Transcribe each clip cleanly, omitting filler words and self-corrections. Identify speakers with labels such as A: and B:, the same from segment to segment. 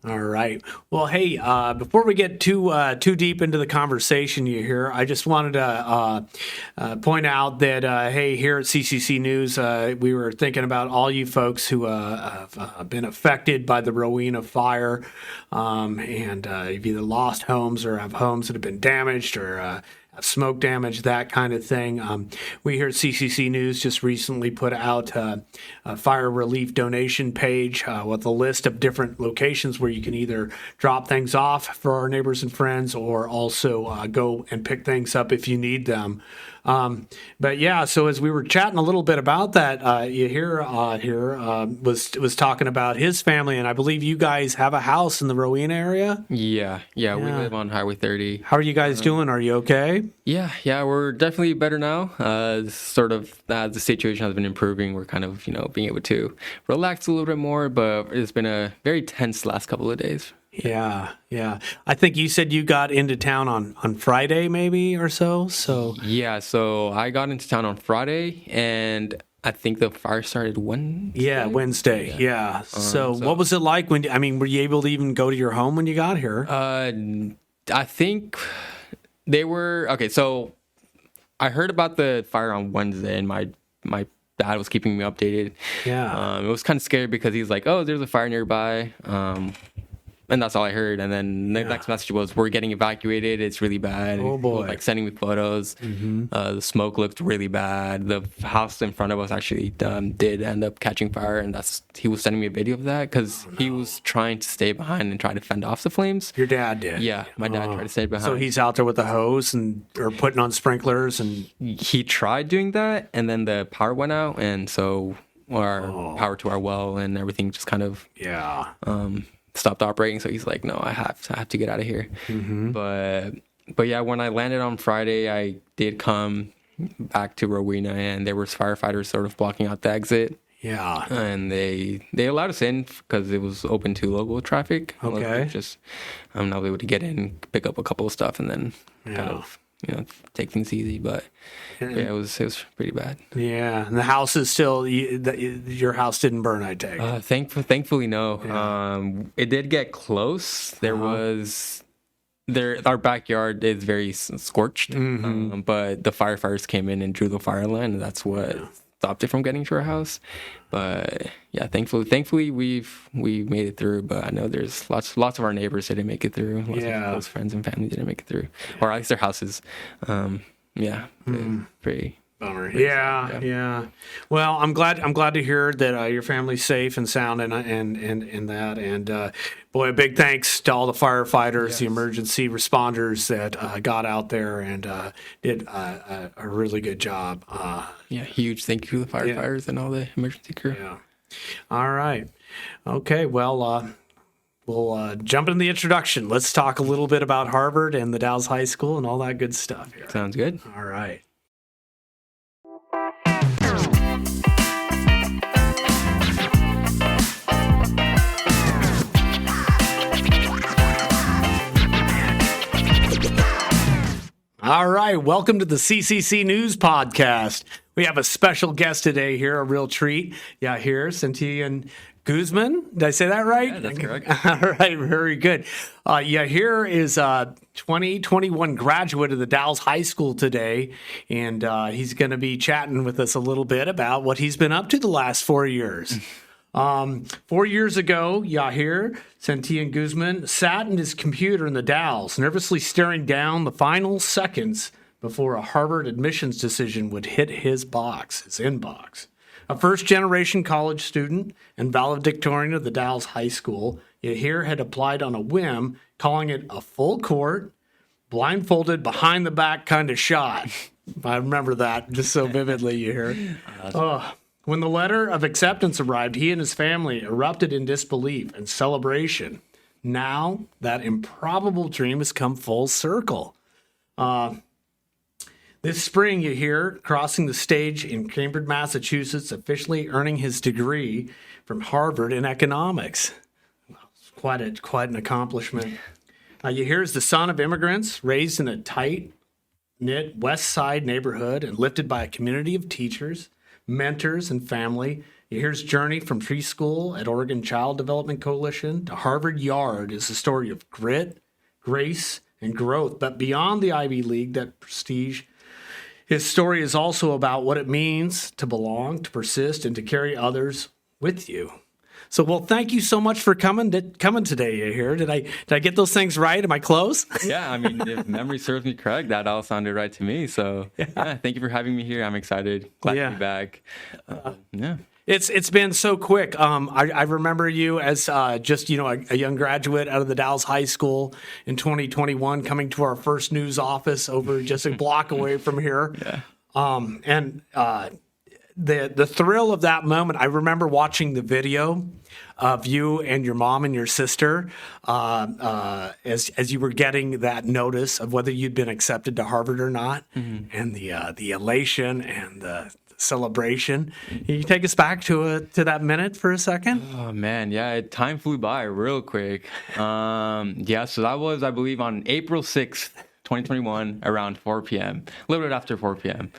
A: All right. Well, hey, before we get too deep into the conversation you hear, I just wanted to point out that hey, here at CCC News, we were thinking about all you folks who have been affected by the Rowena fire, and you've either lost homes or have homes that have been damaged or smoke damage, that kind of thing. We here at CCC News just recently put out a fire relief donation page with a list of different locations where you can either drop things off for our neighbors and friends or also go and pick things up if you need them. But yeah, so as we were chatting a little bit about that, Yahir here was talking about his family, and I believe you guys have a house in the Rowena area.
B: Yeah, we live on Highway 30.
A: How are you guys doing? Are you okay?
B: Yeah, we're definitely better now. Sort of as the situation has been improving, we're kind of being able to relax a little bit more. But it's been a very tense last couple of days.
A: Yeah. I think you said you got into town on Friday, maybe or so.
B: Yeah, so I got into town on Friday, and I think the fire started Wednesday.
A: Yeah, Wednesday. Yeah. So what was it like were you able to even go to your home when you got here?
B: I think they were okay. So I heard about the fire on Wednesday, and my dad was keeping me updated.
A: Yeah.
B: It was kind of scary because he's like, "Oh, there's a fire nearby." And that's all I heard. And then the next message was, "We're getting evacuated. It's really bad."
A: Oh boy!
B: Like sending me photos. Mm-hmm. The smoke looked really bad. The house in front of us actually did end up catching fire, and he was sending me a video of that because he was trying to stay behind and try to fend off the flames.
A: Your dad did.
B: Yeah, my dad tried to stay behind.
A: So he's out there with the hose or putting on sprinklers, and
B: he tried doing that, and then the power went out, and so our power to our well and everything just kind of stopped operating. So he's like, "No, I have to get out of here." Mm-hmm. But yeah, when I landed on Friday, I did come back to Rowena, and there was firefighters sort of blocking out the exit.
A: Yeah,
B: and they allowed us in because it was open to local traffic.
A: Okay,
B: I was able to get in, pick up a couple of stuff, and then kind of take things easy. But yeah, it was pretty bad.
A: Yeah, and the house is still your house didn't burn, I take.
B: Thankfully, no.
A: Yeah.
B: It did get close. There was our backyard is very scorched, but the firefighters came in and drew the fire line, and that's what stopped it from getting to our house. But yeah, thankfully we made it through. But I know there's lots of our neighbors didn't make it through. Lots of close friends and family didn't make it through, or at least their houses. Pretty
A: bummer. Yeah. Well, I'm glad to hear that your family's safe and sound and that. And boy, a big thanks to all the firefighters, the emergency responders that got out there and did a really good job.
B: Huge thank you to the firefighters and all the emergency crew.
A: Yeah. All right. Okay. Well, we'll jump into the introduction. Let's talk a little bit about Harvard and the Dalles High School and all that good stuff here.
B: Sounds good.
A: All right. All right, welcome to the CCC News Podcast. We have a special guest today here, a real treat. Yahir Santillan-Guzman. Did I say that right?
B: Yeah, that's correct.
A: All right, very good. Yahir is a 2021 graduate of the Dalles High School today, and he's going to be chatting with us a little bit about what he's been up to the last 4 years. 4 years ago, Yahir Santillan-Guzman sat in his computer in the Dalles, nervously staring down the final seconds before a Harvard admissions decision would hit his inbox. A first-generation college student and valedictorian of the Dalles High School, Yahir had applied on a whim, calling it a full court, blindfolded, behind-the-back kind of shot. I remember that just so vividly, Yahir. When the letter of acceptance arrived, he and his family erupted in disbelief and celebration. Now, that improbable dream has come full circle. This spring, Yahir crossing the stage in Cambridge, Massachusetts, officially earning his degree from Harvard in economics. Quite an accomplishment. Yahir is the son of immigrants, raised in a tight-knit West Side neighborhood and lifted by a community of teachers, mentors, and family. Yahir's journey from preschool at Oregon Child Development Coalition to Harvard Yard is a story of grit, grace, and growth. But beyond the Ivy League, that prestige, his story is also about what it means to belong, to persist, and to carry others with you. So, well, thank you so much for coming today, Yahir. Did I get those things right? Am I close?
B: Yeah, I mean, if memory serves me correct, that all sounded right to me. So, yeah, thank you for having me here. I'm excited. Glad to be back. Yeah.
A: It's been so quick. I remember you as just a young graduate out of the Dalles High School in 2021, coming to our first news office over just a block away from here.
B: Yeah.
A: The thrill of that moment. I remember watching the video of you and your mom and your sister as you were getting that notice of whether you'd been accepted to Harvard or not, and the elation and the celebration. Can you take us back to that minute for a second?
B: Oh man, yeah, time flew by real quick. Yeah, so that was, I believe, on April 6th, 2021, around 4 p.m., a little bit after 4 p.m.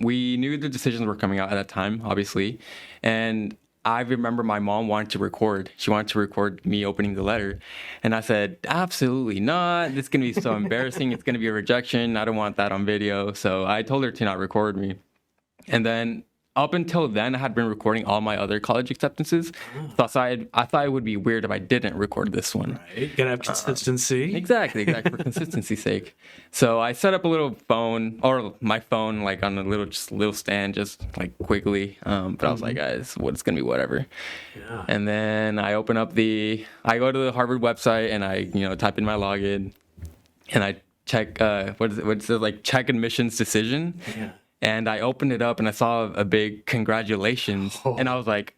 B: We knew the decisions were coming out at that time, obviously, and I remember my mom wanted to record. She wanted to record me opening the letter, and I said, absolutely not. This is going to be so embarrassing. It's going to be a rejection. I don't want that on video. So I told her to not record me. And then up until then, I had been recording all my other college acceptances. So I thought it would be weird if I didn't record this one.
A: Right. Gotta have consistency.
B: Exactly, for consistency's sake. So I set up a little phone, or my phone, like on a little stand, just like quickly. But I was like, guys, it's gonna be whatever. Yeah. And then I go to the Harvard website and I, type in my login, and I check what it says, like check admissions decision.
A: Yeah.
B: And I opened it up and I saw a big congratulations. And I was like,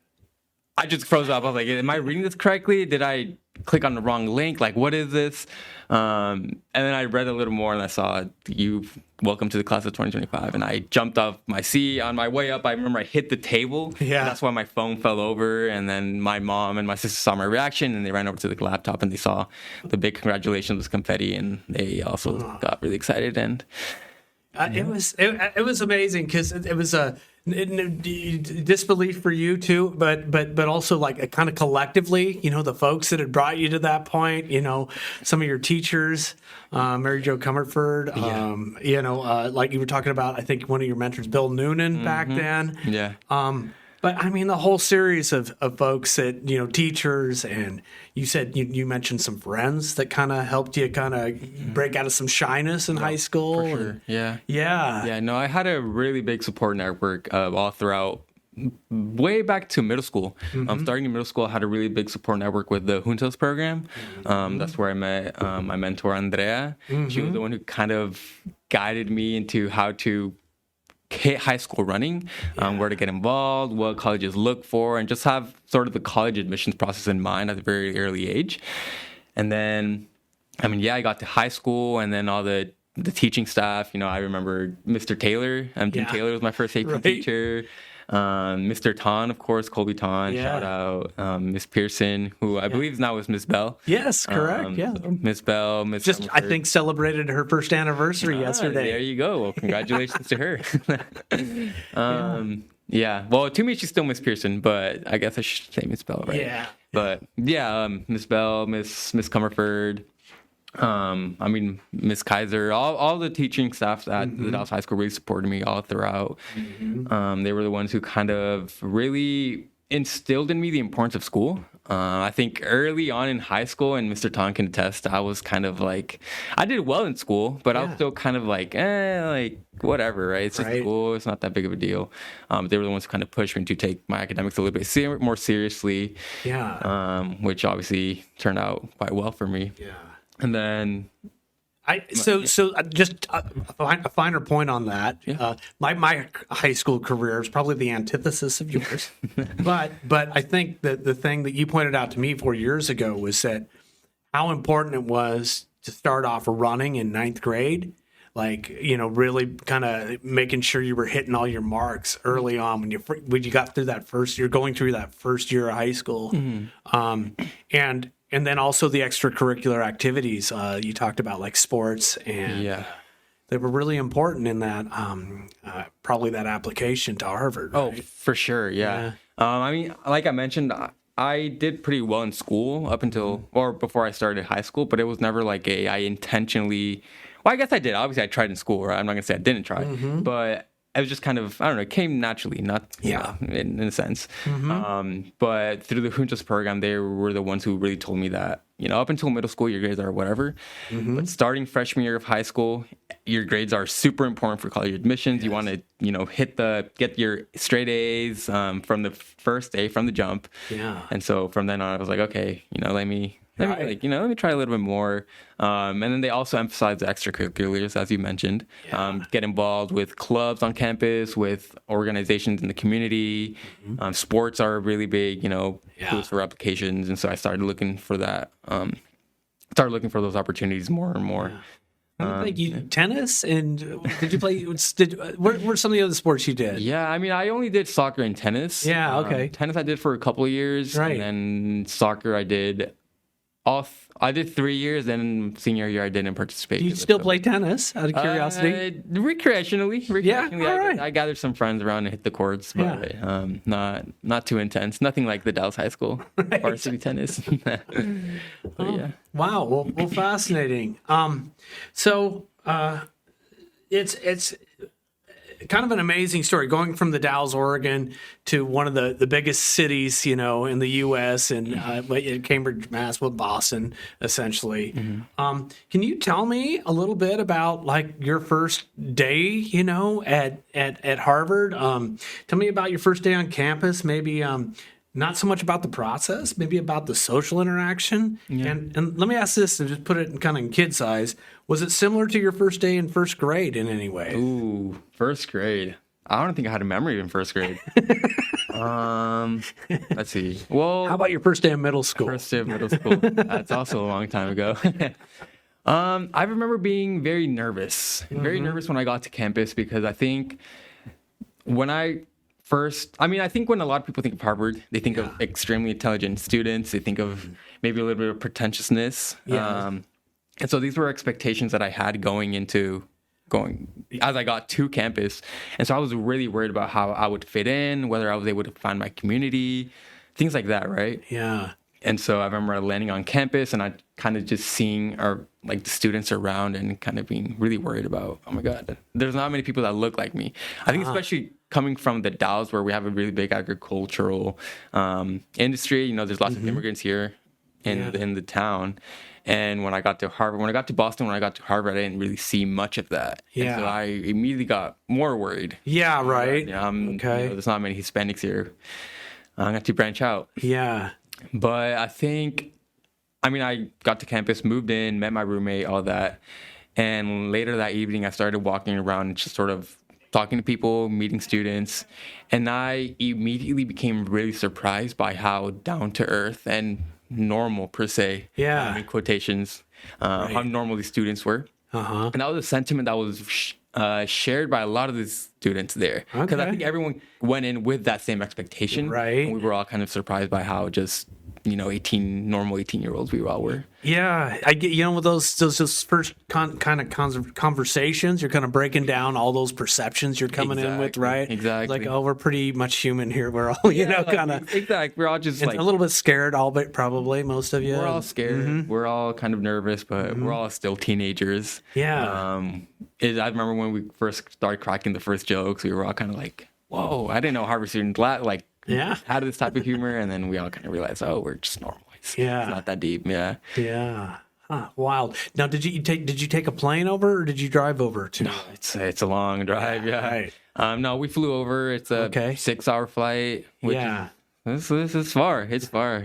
B: I just froze up. I was like, am I reading this correctly? Did I click on the wrong link? Like, what is this? And then I read a little more and I saw welcome to the class of 2025. And I jumped off my seat. On my way up, I remember I hit the table.
A: Yeah.
B: That's why my phone fell over. And then my mom and my sister saw my reaction and they ran over to the laptop and they saw the big congratulations with confetti. And they also got really excited. And
A: it was amazing because it was a disbelief for you too, but also like a kind of collectively, the folks that had brought you to that point, some of your teachers, Mary Jo Comerford, like you were talking about, I think one of your mentors, Bill Noonan, back then.
B: Yeah.
A: But I mean, the whole series of folks that, teachers, and you said you mentioned some friends that kind of helped you kind of break out of some shyness in high school.
B: For sure. Yeah.
A: Yeah.
B: Yeah. No, I had a really big support network all throughout, way back to middle school. Starting in middle school, I had a really big support network with the Juntos program. That's where I met my mentor, Andrea. She was the one who kind of guided me into how to hit high school running, where to get involved, what colleges look for, and just have sort of the college admissions process in mind at a very early age. And then, I got to high school, and then all the teaching staff, I remember Mr. Taylor. Dean Taylor was my first AP teacher. Mr. Ton, of course, Colby Ton, shout out. Miss Pearson, who I believe now is Miss Bell.
A: Yes, correct.
B: So Miss Bell, Miss
A: just I think celebrated her first anniversary yesterday.
B: There you go. Well, congratulations to her. Well, to me she's still Miss Pearson, but I guess I should say Miss Bell, right?
A: Yeah.
B: But Miss Bell, Miss Comerford. Miss Kaiser, all the teaching staff at the Dalles High School really supported me all throughout. They were the ones who kind of really instilled in me the importance of school. I think early on in high school, and Mr. Ton can attest, I was kind of like, I did well in school, but I was still kind of like, whatever, right? It's just school. It's not that big of a deal. They were the ones who kind of pushed me to take my academics a little bit more seriously. Yeah. Which obviously turned out quite well for me. Yeah. And then,
A: just a finer point on that. Yeah. My high school career is probably the antithesis of yours, but I think that the thing that you pointed out to me 4 years ago was that how important it was to start off running in ninth grade. Like, really kind of making sure you were hitting all your marks early on when you got through going through that first year of high school, and then also the extracurricular activities you talked about, like sports and that were really important in that probably that application to Harvard. Right?
B: Oh, for sure, yeah. I mean, like I mentioned, I did pretty well in school up until or before I started high school, but it was never like I intentionally. Well, I guess I did. Obviously, I tried in school. Right? I'm not gonna say I didn't try, but it was just kind of, I don't know, it came naturally, not in a sense. But through the Juntos program, they were the ones who really told me that, up until middle school, your grades are whatever. But starting freshman year of high school, your grades are super important for college admissions. Yes. You want to, get your straight A's from the first day, from the jump. Yeah. And so from then on, I was like, okay, let me try a little bit more. And then they also emphasize the extracurriculars, as you mentioned. Get involved with clubs on campus, with organizations in the community. Sports are really big, tools for applications. And so I started looking for that. Started looking for those opportunities more and more.
A: Tennis, and did you play? What were some of the other sports you did?
B: Yeah, I mean, I only did soccer and tennis.
A: Yeah, okay.
B: Tennis I did for a couple of years, right. And then soccer I did. I did 3 years, then senior year I didn't participate.
A: Do you still play tennis, out of curiosity?
B: Recreationally.
A: Yeah, all right.
B: I gathered some friends around and hit the courts, but not too intense. Nothing like the Dalles High School varsity tennis. Yeah.
A: Wow. Well, fascinating. So it's kind of an amazing story, going from the Dalles, Oregon, to one of the biggest cities, in the U.S. and Cambridge, Mass, Boston, essentially. Can you tell me a little bit about your first day, at Harvard? Tell me about your first day on campus. Maybe not so much about the process, maybe about the social interaction. Yeah. And let me ask this and just put it in kid size. Was it similar to your first day in first grade in any way?
B: Ooh, first grade. I don't think I had a memory in first grade. Let's see. Well,
A: how about your first day in middle school?
B: First day of middle school. That's also a long time ago. I remember being very nervous. Very nervous when I got to campus, because I think when I think when a lot of people think of Harvard, they think of extremely intelligent students. They think of maybe a little bit of pretentiousness. Yeah. And so these were expectations that I had going as I got to campus. And so I was really worried about how I would fit in, whether I was able to find my community, things like that, right?
A: Yeah.
B: And so I remember landing on campus and I kind of just seeing the students around and kind of being really worried about, oh my God, there's not many people that look like me. I think especially coming from the Dalles, where we have a really big agricultural industry, there's lots of immigrants here in the town. And when I got to Harvard, when I got to Boston, when I got to Harvard, I didn't really see much of that. Yeah. And so I immediately got more worried.
A: Yeah, right.
B: Okay. There's not many Hispanics here. I'm going to branch out.
A: Yeah.
B: But I got to campus, moved in, met my roommate, all that. And later that evening, I started walking around and just sort of talking to people, meeting students. And I immediately became really surprised by how down to earth and normal, per se, in quotations, how normal these students were. And that was a sentiment that was shared by a lot of the students there. Because I think everyone went in with that same expectation.
A: Right.
B: And we were all kind of surprised by how just, normal 18-year-olds we all were.
A: Yeah. I get, with those first kind of conversations, you're kind of breaking down all those perceptions you're coming in with, right?
B: Exactly.
A: Like, oh, we're pretty much human here. We're all, kind of.
B: Exactly. We're all just
A: a little bit scared, but probably most of you.
B: We're all scared. We're all kind of nervous, but we're all still teenagers.
A: Yeah.
B: I remember when we first started cracking the first jokes, we were all kind of like, whoa, I didn't know Harvard students had this type of humor. And then we all kind of realized, oh, we're just normal. It's not that deep. Yeah.
A: Yeah. Huh, wild. Now, did you take a plane over, or did you drive over to?
B: No, it's a long drive. Yeah. Right. No, we flew over. It's a 6-hour flight. This is far. It's far.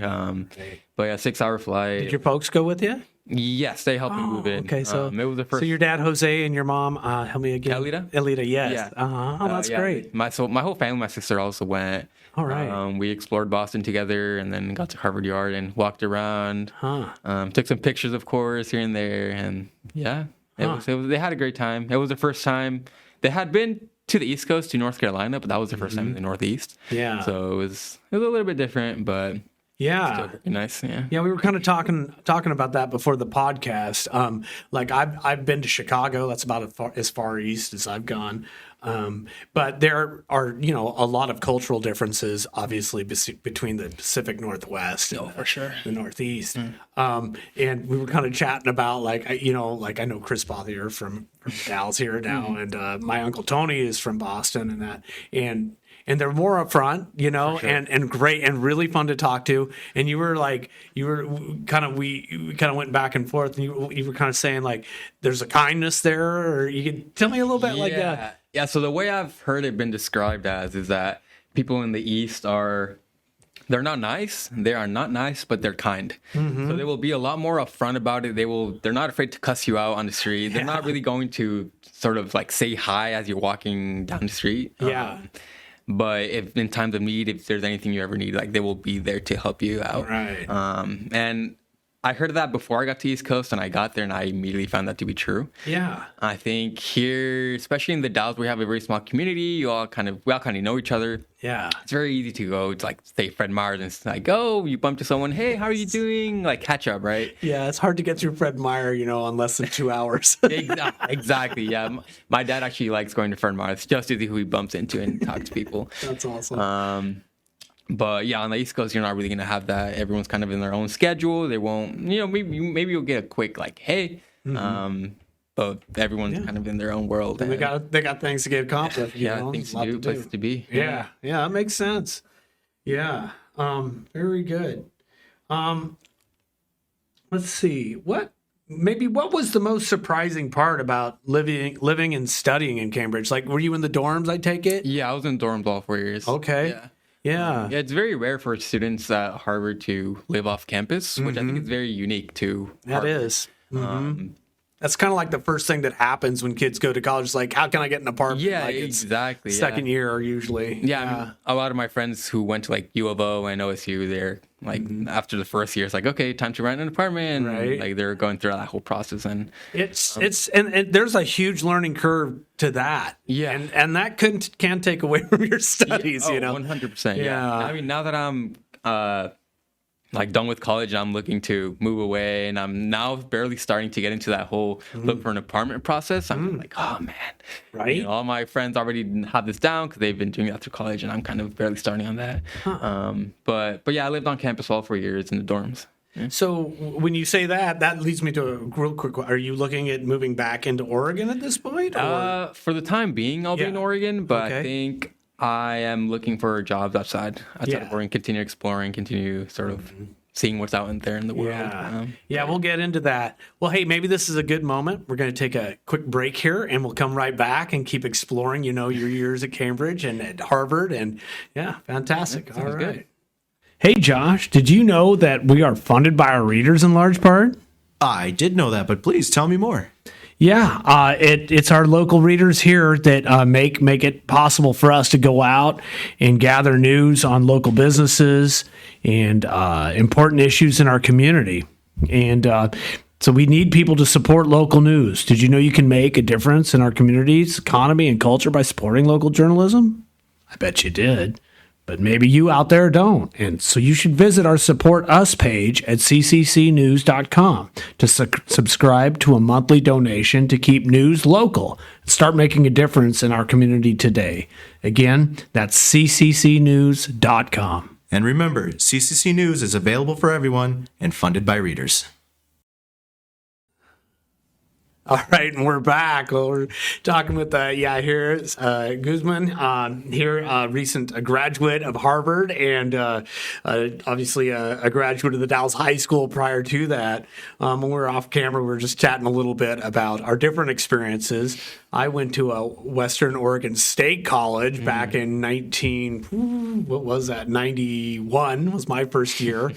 B: But 6-hour flight.
A: Did your folks go with you?
B: Yes, they helped me move in.
A: Okay, so
B: it was the first.
A: So your dad Jose and your mom, help me again. Elita, yes.
B: Yeah.
A: Oh, that's great.
B: My whole family, my sister also went.
A: All right.
B: We explored Boston together, and then got to Harvard Yard and walked around. Took some pictures, of course, here and there, and it was. They had a great time. It was the first time they had been to the East Coast, to North Carolina, but that was the first time in the Northeast.
A: Yeah.
B: So it was a little bit different, but.
A: Yeah.
B: Still very nice. Yeah.
A: Yeah, we were kind of talking about that before the podcast. Like I've been to Chicago. That's about as far east as I've gone. But there are, a lot of cultural differences, obviously, between the Pacific Northwest and
B: for sure.
A: the Northeast. And we were kind of chatting about, like I know Chris Bothier from Dalles here now, and my Uncle Tony is from Boston and that. And they're more upfront,
B: Sure.
A: and great and really fun to talk to. And we kind of went back and forth, and you were kind of saying, like, there's a kindness there, or you can tell me a little bit like that.
B: Yeah. So the way I've heard it been described as is that people in the East they're not nice. They are not nice, but they're kind. So they will be a lot more upfront about it. They're not afraid to cuss you out on the street. They're not really going to sort of like say hi as you're walking down the street.
A: Yeah.
B: But if in times of need, if there's anything you ever need, like they will be there to help you out.
A: Right.
B: And I heard of that before I got to East Coast, and I got there and I immediately found that to be true.
A: Yeah.
B: I think here, especially in the Dalles, we have a very small community. We all kind of know each other.
A: Yeah.
B: It's very easy to go to, like, say Fred Meyer's, and it's like, oh, you bump to someone, hey, how are you doing? Like, catch up, right?
A: Yeah, it's hard to get through Fred Meyer, in less than 2 hours.
B: Exactly, yeah. My dad actually likes going to Fred Meyer's just to see who he bumps into and talk to people.
A: That's awesome.
B: But yeah, on the East Coast, you're not really gonna have that. Everyone's kind of in their own schedule. They won't, maybe you'll get a quick like, hey, but everyone's kind of in their own world.
A: And they got things to get accomplished.
B: Things to do, places to be.
A: Yeah, that makes sense. Yeah, very good. Let's see what was the most surprising part about living and studying in Cambridge? Like, were you in the dorms? I take it.
B: Yeah, I was in dorms all 4 years.
A: Okay. Yeah.
B: It's very rare for students at Harvard to live off campus, which I think is very unique to Harvard.
A: That is. That's kind of like the first thing that happens when kids go to college. It's like, how can I get an apartment?
B: Yeah,
A: like
B: exactly.
A: Second year usually.
B: Yeah, I mean, a lot of my friends who went to like U of O and OSU, they're like after the first year, it's like, okay, time to rent an apartment.
A: Right.
B: Like they're going through that whole process, and
A: it's and there's a huge learning curve to that.
B: Yeah,
A: and that can take away from your studies.
B: 100%. Yeah. I mean, now that I'm like done with college and I'm looking to move away, and I'm now barely starting to get into that whole look for an apartment process. I'm like, oh man,
A: right?
B: All my friends already have this down because they've been doing that through college, and I'm kind of barely starting on that. But yeah, I lived on campus all 4 years in the dorms. Yeah.
A: So when you say that leads me to a real quick. Are you looking at moving back into Oregon at this point? Or?
B: For the time being, I'll be in Oregon, but I think I am looking for jobs outside of Oregon, continue exploring, continue sort of seeing what's out there in the world.
A: Yeah, we'll get into that. Well, hey, maybe this is a good moment. We're going to take a quick break here, and we'll come right back and keep exploring, your years at Cambridge and at Harvard. And fantastic. All right. Good. Hey, Josh, did you know that we are funded by our readers in large part?
C: I did know that, but please tell me more.
A: Yeah, it's our local readers here that make it possible for us to go out and gather news on local businesses and important issues in our community. And so we need people to support local news. Did you know you can make a difference in our community's economy and culture by supporting local journalism? I bet you did. But maybe you out there don't. And so you should visit our Support Us page at CCCNews.com to subscribe to a monthly donation to keep news local and start making a difference in our community today. Again, that's CCCNews.com.
C: And remember, CCC News is available for everyone and funded by readers.
A: All right, and we're back. Well, we're talking with Yahir Guzman here, recent graduate of Harvard, and obviously a graduate of the Dalles High School prior to that. When we were off camera, we were just chatting a little bit about our different experiences. I went to a Western Oregon State College back in 91 was my first year.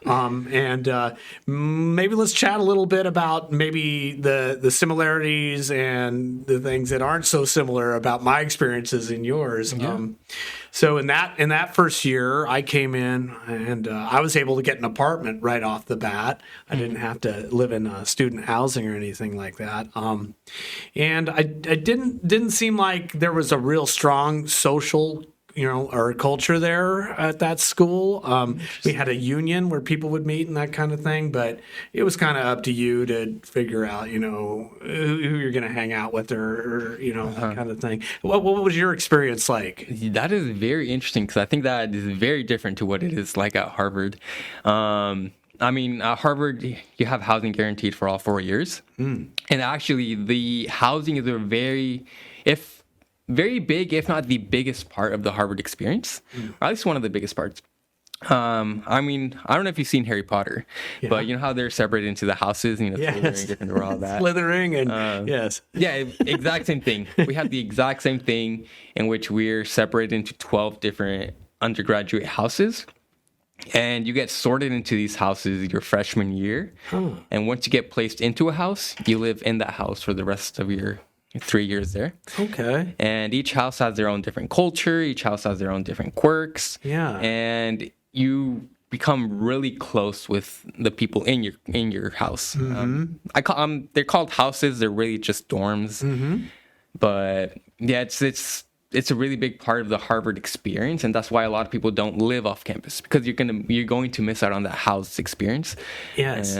A: And maybe let's chat a little bit about maybe the similarities and the things that aren't so similar about my experiences and yours.
B: Yeah.
A: So in that first year, I came in and I was able to get an apartment right off the bat. I didn't have to live in student housing or anything like that. And I didn't seem like there was a real strong social our culture there at that school. We had a union where people would meet and that kind of thing, but it was kind of up to you to figure out, who you're going to hang out with or that kind of thing. What was your experience like?
B: That is very interesting because I think that is very different to what it is like at Harvard. At Harvard, you have housing guaranteed for all 4 years. And actually, the housing is very big, if not the biggest part of the Harvard experience, or at least one of the biggest parts. I don't know if you've seen Harry Potter, but you know how they're separated into the houses,
A: Yes.
B: Slytherin, Gryffindor, all that.
A: Slytherin and yes.
B: Yeah, exact same thing. We have the exact same thing in which we're separated into 12 different undergraduate houses. And you get sorted into these houses your freshman year. And once you get placed into a house, you live in that house for the rest of your 3 years there.
A: Okay.
B: And each house has their own different culture. Each house has their own different quirks.
A: Yeah.
B: And you become really close with the people in your house. They're called houses. They're really just dorms. But yeah, it's a really big part of the Harvard experience, and that's why a lot of people don't live off campus, because you're going to miss out on that house experience.
A: Yes.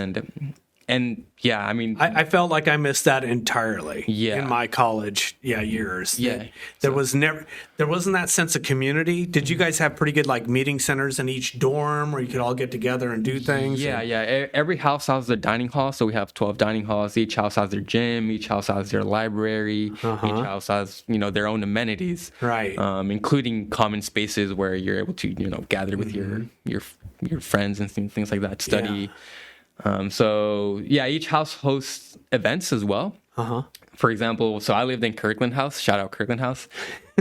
B: And yeah,
A: I felt like I missed that entirely in my college years.
B: Yeah.
A: There wasn't that sense of community. Did you guys have pretty good meeting centers in each dorm where you could all get together and do things?
B: Yeah. Every house has their dining hall, so we have 12 dining halls. Each house has their gym. Each house has their library. Each house has their own amenities,
A: right?
B: Including common spaces where you're able to gather with your friends and things like that, study. Each house hosts events as well. For example, so I lived in Kirkland House. Shout out Kirkland House,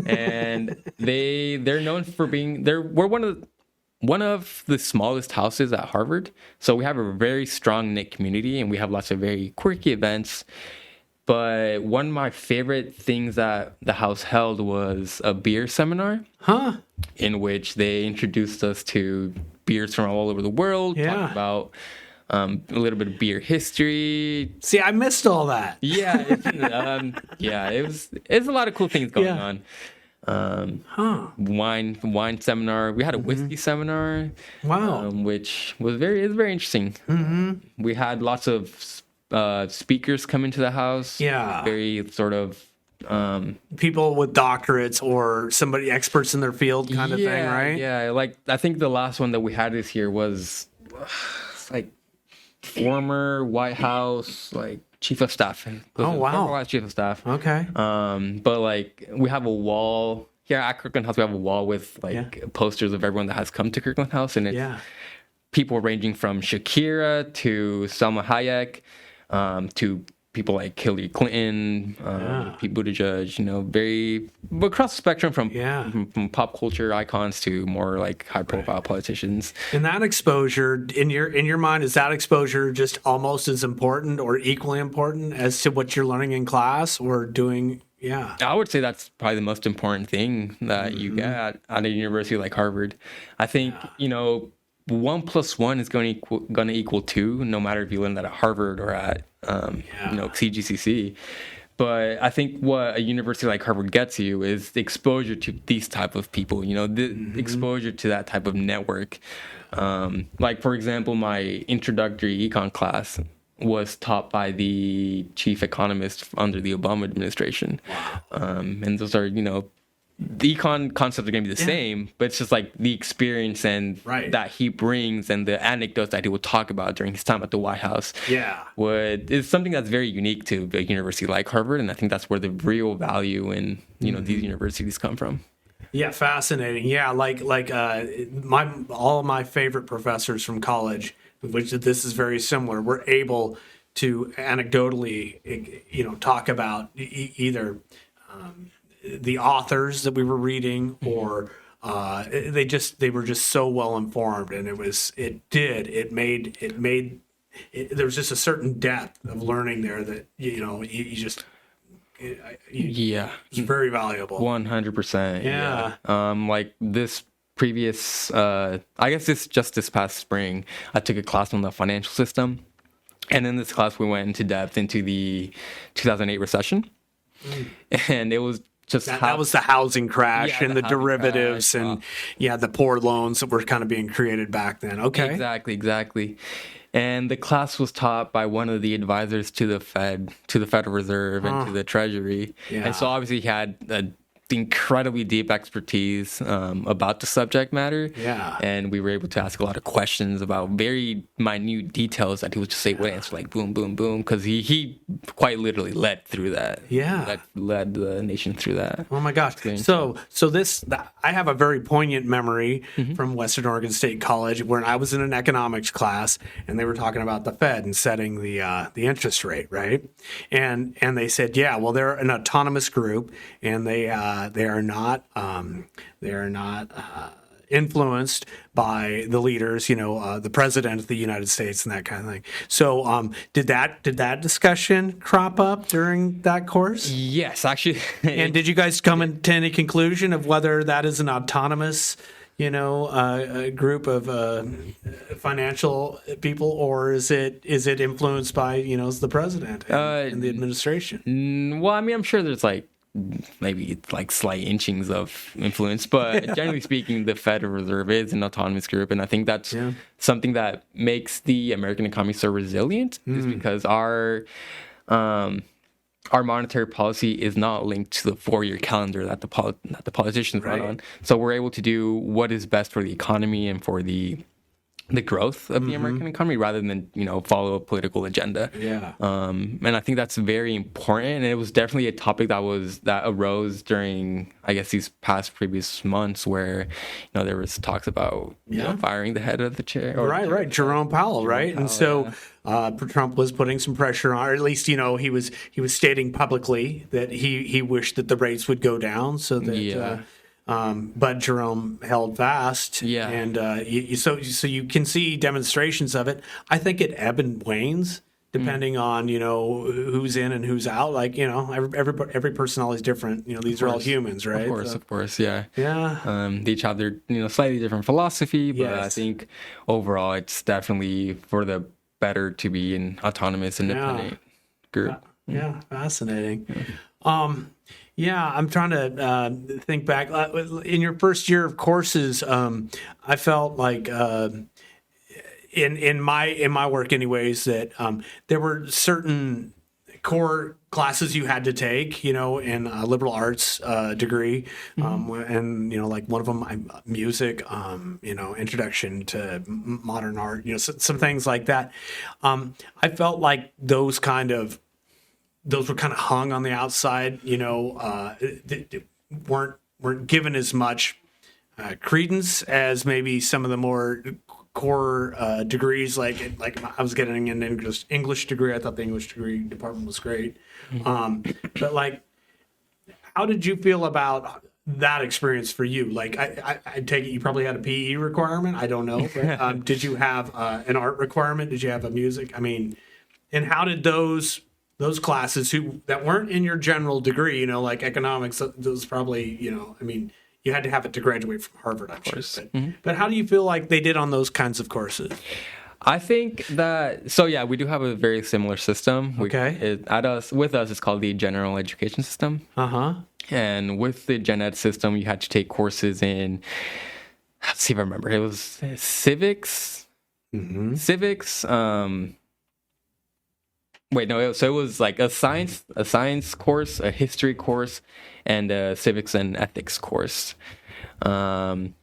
B: and they're known for we're one of the smallest houses at Harvard. So we have a very strong knit community, and we have lots of very quirky events. But one of my favorite things that the house held was a beer seminar, in which they introduced us to beers from all over the world. Talked about a little bit of beer history.
A: See, I missed all that.
B: Yeah, it's a lot of cool things going on. Wine seminar. We had a whiskey seminar.
A: Wow,
B: which was very interesting. We had lots of speakers come into the house. Yeah, very sort of
A: people with doctorates or experts in their field kind of thing, right?
B: Yeah, I think the last one that we had this year was former White House chief of staff.
A: Oh wow,
B: former White House chief of staff.
A: Okay.
B: But we have a wall here at Kirkland House. We have a wall with posters of everyone that has come to Kirkland House, and it's people ranging from Shakira to Salma Hayek, to people like Hillary Clinton, Pete Buttigieg, very across the spectrum from pop culture icons to more high profile politicians.
A: And that exposure in your mind, is that exposure just almost as important or equally important as to what you're learning in class or doing? Yeah,
B: I would say that's probably the most important thing that you get at a university like Harvard. I think 1 + 1 is going to equal 2, no matter if you learn that at Harvard or at CGCC. But I think what a university like Harvard gets you is the exposure to these type of people. The exposure to that type of network. For example, my introductory econ class was taught by the chief economist under the Obama administration, and those are the econ concepts are going to be the same, but it's just the experience and that he brings and the anecdotes that he would talk about during his time at the White House is something that's very unique to a university like Harvard, and I think that's where the real value in these universities come from.
A: Yeah, fascinating. Yeah, all of my favorite professors from college, which this is very similar, were able to anecdotally talk about either the authors that we were reading, or they were just so well informed, and there was just a certain depth of learning there that it's very valuable.
B: 100%.
A: Yeah.
B: This previous, I guess this past spring, I took a class on the financial system, and in this class we went into depth into the 2008 recession, and it was just
A: that was the housing crash
B: Yeah,
A: and
B: the
A: the
B: housing
A: derivatives
B: crash,
A: and the poor loans that were kind of being created back then. Okay.
B: Exactly. And the class was taught by one of the advisors to the Federal Reserve, and to the Treasury.
A: Yeah.
B: And so obviously he had incredibly deep expertise about the subject matter.
A: Yeah.
B: And we were able to ask a lot of questions about very minute details that he would just say, would answer like boom, boom, boom. Because he quite literally led through that.
A: Yeah.
B: Led the nation through that.
A: Oh my gosh! So I have a very poignant memory from Western Oregon State College when I was in an economics class, and they were talking about the Fed and setting the interest rate, right? And they said, yeah, well, they're an autonomous group, and they are not influenced by the leaders, the president of the United States and that kind of thing. So, did that discussion crop up during that course?
B: Yes, actually.
A: And did you guys come to any conclusion of whether that is an autonomous, a group of financial people, or is it influenced by the president and the administration?
B: Well, I mean, I'm sure there's maybe slight inchings of influence, but generally speaking, the Federal Reserve is an autonomous group, and I think that's something that makes the American economy so resilient, is because our monetary policy is not linked to the 4-year calendar that the politicians run on. So we're able to do what is best for the economy and for the growth of the American economy, rather than follow a political agenda.
A: Yeah.
B: And I think that's very important. And it was definitely a topic that arose during, I guess, these previous months, where there was talks about firing the head of the chair.
A: Right. Jerome Powell, right? And so Trump was putting some pressure on, or at least he was stating publicly that he wished that the rates would go down, so that. But Jerome held fast, and so you can see demonstrations of it. I think it ebb and wanes depending on who's in and who's out. Every personality is different. These are all humans, right?
B: Of course, yeah. They each have their slightly different philosophy, but I think overall it's definitely for the better to be an autonomous, independent group.
A: Yeah, fascinating. I'm trying to think back. In your first year of courses, I felt like in my work, anyways, that there were certain core classes you had to take, in a liberal arts degree, and like one of them, music, introduction to modern art, some things like that. I felt like those were kind of hung on the outside, weren't given as much credence as maybe some of the more core degrees. Like I was getting an English degree. I thought the English degree department was great. But how did you feel about that experience for you? I take it you probably had a PE requirement. I don't know. But, did you have an art requirement? Did you have a music? And how did those classes that weren't in your general degree, like economics, those probably, you had to have it to graduate from Harvard, I'm sure. But how do you feel like they did on those kinds of courses?
B: I think that, we do have a very similar system. With us, it's called the general education system. And with the gen ed system, you had to take courses in, let's see if I remember, it was civics, so it was like a science course, a history course, and a civics and ethics course. And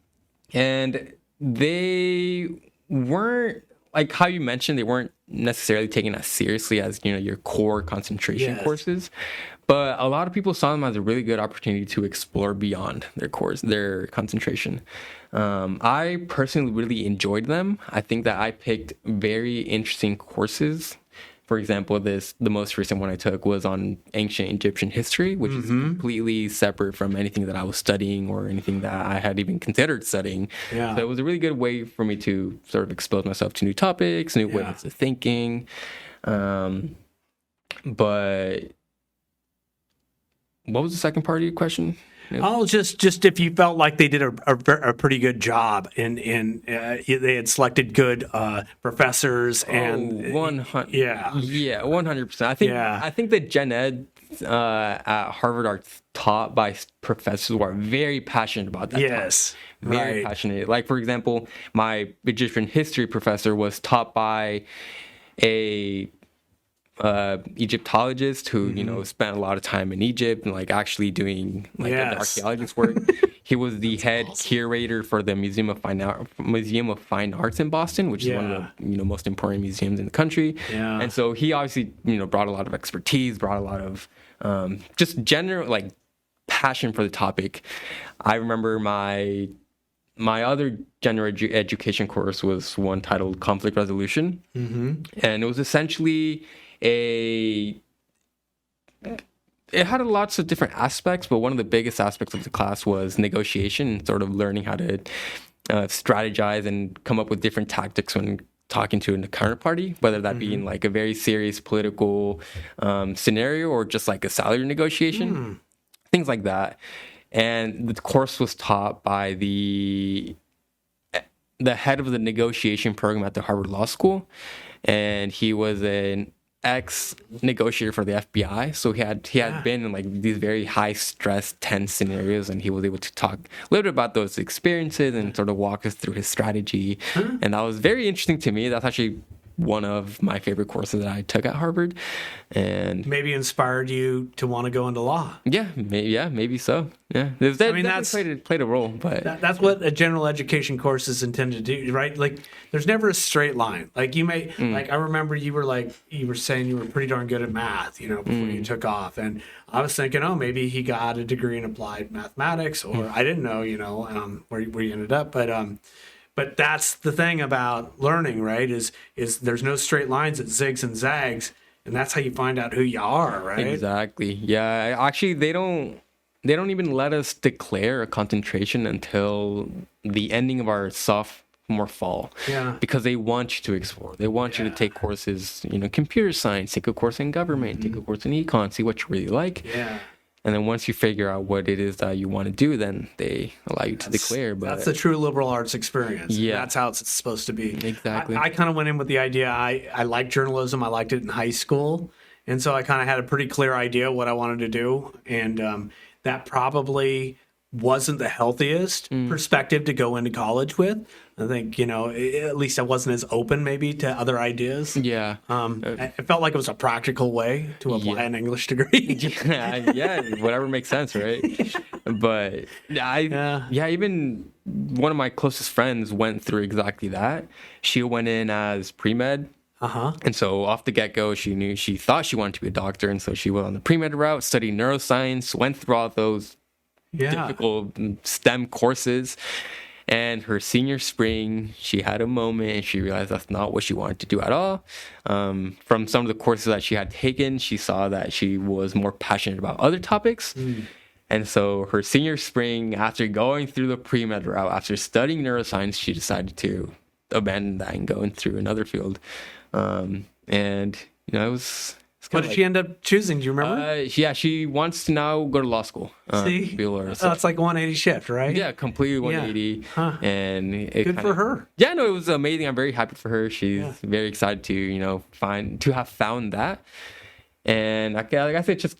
B: they weren't, like how you mentioned, they weren't necessarily taken as seriously as, your core concentration courses. But a lot of people saw them as a really good opportunity to explore beyond their concentration. I personally really enjoyed them. I think that I picked very interesting courses. For example, the most recent one I took was on ancient Egyptian history, which is completely separate from anything that I was studying or anything that I had even considered studying. So it was a really good way for me to sort of expose myself to new topics, new ways of thinking. But what was the second part of your question?
A: Oh, just if you felt like they did a pretty good job and they had selected good professors and
B: 100%. I think the gen ed at Harvard are taught by professors who are very passionate about that
A: Yes.
B: topic. Very passionate. Like, for example, my Egyptian history professor was taught by a Egyptologist who spent a lot of time in Egypt and like actually doing like the archaeologist work. He was the head curator for the Museum of Fine Arts in Boston, which is one of the most important museums in the country.
A: Yeah.
B: And so he obviously brought a lot of expertise, brought a lot of just general like passion for the topic. I remember my other general education course was one titled Conflict Resolution, and it was essentially it had lots of different aspects, but one of the biggest aspects of the class was negotiation, sort of learning how to strategize and come up with different tactics when talking to a counterparty, whether that be in like a very serious political scenario or just like a salary negotiation, things like that. And the course was taught by the head of the negotiation program at the Harvard Law School, and he was an ex-negotiator for the FBI. So he had been in like these very high-stress, tense scenarios, and he was able to talk a little bit about those experiences and sort of walk us through his strategy. And that was very interesting to me. That's actually one of my favorite courses that I took at Harvard, and
A: maybe inspired you to want to go into law.
B: Maybe so. Yeah, that's played a role, but
A: that's what a general education course is intended to do, right? Like, there's never a straight line. Like you may, like I remember you were saying you were pretty darn good at math, before you took off, and I was thinking, oh, maybe he got a degree in applied mathematics, or I didn't know, where you ended up, But that's the thing about learning, right? Is there's no straight lines, it zigs and zags, and that's how you find out who you are, right?
B: Exactly. Yeah. Actually, they don't even let us declare a concentration until the ending of our sophomore fall.
A: Yeah.
B: Because they want you to explore. They want you to take courses, computer science, take a course in government, take a course in econ, see what you really like.
A: Yeah.
B: And then once you figure out what it is that you want to do, then they allow you to declare. But
A: that's the true liberal arts experience.
B: Yeah.
A: That's how it's supposed to be.
B: Exactly.
A: I kind of went in with the idea, I liked journalism. I liked it in high school. And so I kind of had a pretty clear idea what I wanted to do. And that probably wasn't the healthiest perspective to go into college with. I think, at least I wasn't as open maybe to other ideas.
B: Yeah.
A: It felt like it was a practical way to apply an English degree.
B: Yeah, whatever makes sense, right? But even one of my closest friends went through exactly that. She went in as pre-med. And so off the get-go, she thought she wanted to be a doctor, and so she went on the pre-med route, studied neuroscience, went through all those difficult STEM courses. And her senior spring, she had a moment and she realized that's not what she wanted to do at all. From some of the courses that she had taken, she saw that she was more passionate about other topics. And so her senior spring, after going through the pre-med route, after studying neuroscience, she decided to abandon that and go into another field. It was...
A: What did she end up choosing? Do you remember?
B: She wants to now go to law school.
A: See? It's like 180 shift, right?
B: Yeah, completely 180. And
A: good for her.
B: Yeah, no, it was amazing. I'm very happy for her. She's very excited to, have found that. And I guess it just,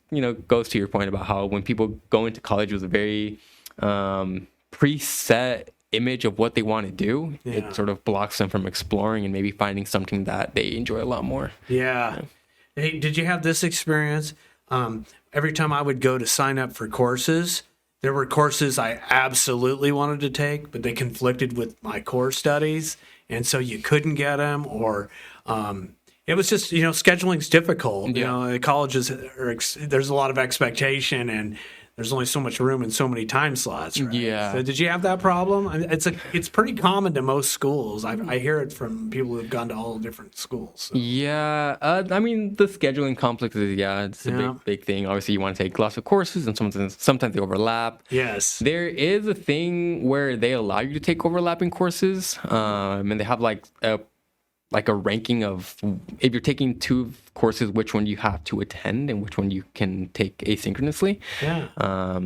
B: goes to your point about how when people go into college with a very preset image of what they want to do, it sort of blocks them from exploring and maybe finding something that they enjoy a lot more.
A: Yeah. Hey, did you have this experience? Every time I would go to sign up for courses, there were courses I absolutely wanted to take, but they conflicted with my core studies, and so you couldn't get them, or it was just, scheduling's difficult. Colleges, there's a lot of expectation, and there's only so much room and so many time slots, right?
B: Yeah.
A: So did you have that problem? I mean, it's pretty common to most schools. I hear it from people who've gone to all different schools. So.
B: Yeah. The scheduling conflict is, it's a big thing. Obviously, you want to take lots of courses, and sometimes they overlap.
A: Yes.
B: There is a thing where they allow you to take overlapping courses, and they have like a ranking of, if you're taking two courses, which one you have to attend and which one you can take asynchronously.
A: Yeah.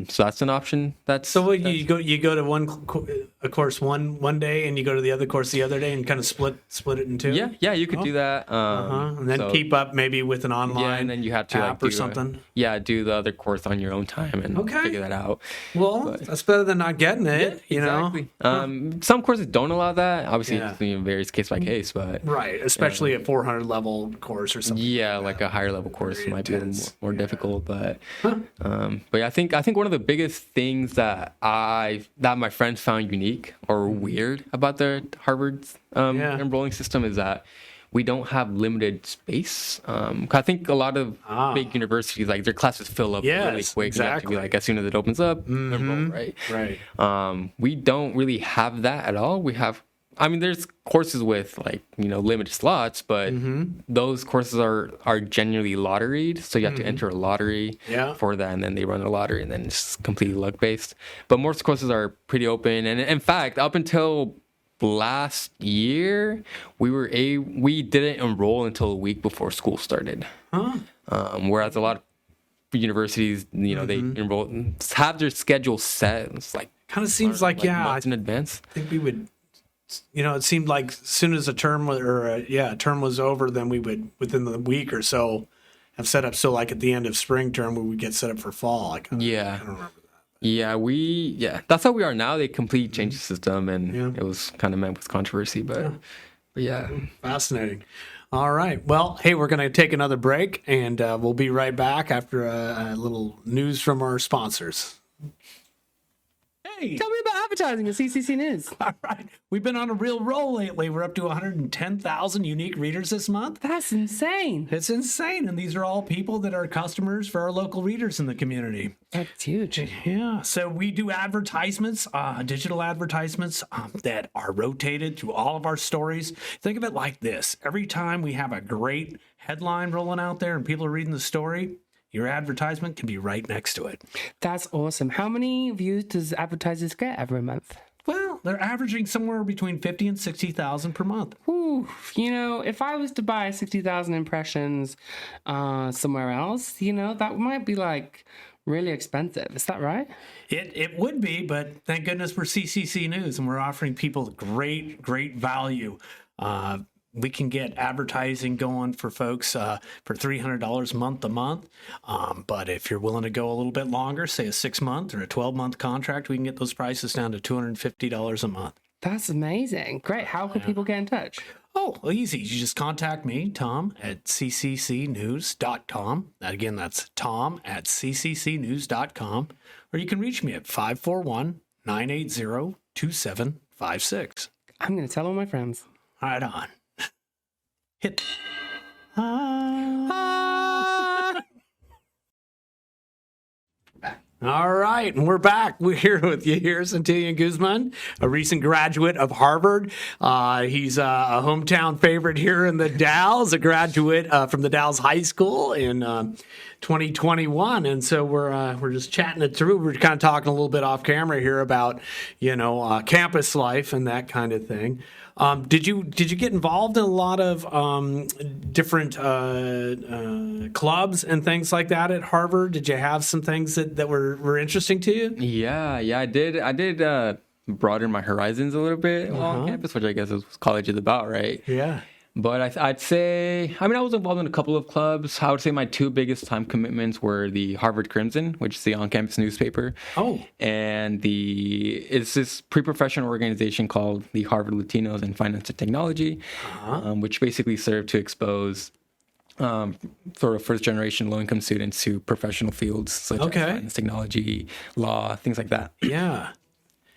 B: So that's an option.
A: You go to one a course one day and you go to the other course the other day and kind of split it in two?
B: Yeah, you could do that.
A: And then keep up maybe with an online
B: and then you have to
A: app or something.
B: Do the other course on your own time and figure that out.
A: Well, that's better than not getting it, you
B: exactly. know? Some courses don't allow that. Obviously, it varies case by case, but...
A: Right, especially a 400 level course or something.
B: Yeah, like a higher level course might be a little more difficult, but... But yeah, I think one of the biggest things that my friends found unique or weird about the Harvard enrolling system is that we don't have limited space. 'Cause I think a lot of big universities, like their classes fill up really quick. Exactly. You have to be like, as soon as it opens up, enroll, right?
A: Right.
B: We don't really have that at all. There's courses with limited slots, but those courses are generally lotteried. So you have to enter a lottery for that, and then they run a lottery, and then it's completely luck based. But most courses are pretty open, and in fact, up until last year, we didn't enroll until a week before school started. Whereas a lot of universities, they enroll, have their schedule set. It's like
A: kind of seems like
B: months in advance.
A: I think we would. It seemed like as soon as a term was over, then we would, within the week or so, have set up. So like at the end of spring term, we would get set up for fall. I don't remember that.
B: Yeah, that's how we are now. They completely changed the system, and it was kind of met with controversy, but yeah.
A: Fascinating. All right. Well, hey, we're going to take another break, and we'll be right back after a little news from our sponsors. Hey.
D: Tell me about advertising at CCC News.
A: All right. We've been on a real roll lately. We're up to 110,000 unique readers this month.
D: That's insane.
A: It's insane. And these are all people that are customers for our local readers in the community.
D: That's huge.
A: Yeah. So we do advertisements, digital advertisements that are rotated through all of our stories. Think of it like this. Every time we have a great headline rolling out there and people are reading the story, your advertisement can be right next to it.
D: That's awesome. How many views does advertisers get every month?
A: Well, they're averaging somewhere between 50 and 60,000 per month.
D: Ooh, if I was to buy 60,000 impressions somewhere else, that might be like really expensive. Is that right?
A: It would be, but thank goodness for CCC News, and we're offering people great value. We can get advertising going for folks for $300 month to month. But if you're willing to go a little bit longer, say a 6-month or a 12-month contract, we can get those prices down to $250 a month.
D: That's amazing. Great. How can people get in touch?
A: Oh, well, easy. You just contact me, Tom, at cccnews.com. Again, that's Tom at cccnews.com. Or you can reach me at 541-980-2756.
D: I'm going to tell all my friends.
A: Right on. Hit. All right, and we're back. We're here with Yahir Santillan-Guzman, a recent graduate of Harvard. He's a hometown favorite here in the Dalles, a graduate from the Dalles High School in 2021. And so we're just chatting it through. We're kind of talking a little bit off camera here about, campus life and that kind of thing. Did you get involved in a lot of different clubs and things like that at Harvard? Did you have some things that were interesting to you?
B: Yeah, I did. I did broaden my horizons a little bit on campus, which I guess is what college is about, right?
A: Yeah.
B: But I'd say, I was involved in a couple of clubs. I would say my two biggest time commitments were the Harvard Crimson, which is the on-campus newspaper.
A: Oh. And
B: it's this pre-professional organization called the Harvard Latinos in Finance and Technology, which basically served to expose sort of first-generation low-income students to professional fields such as finance, technology, law, things like that.
A: Yeah.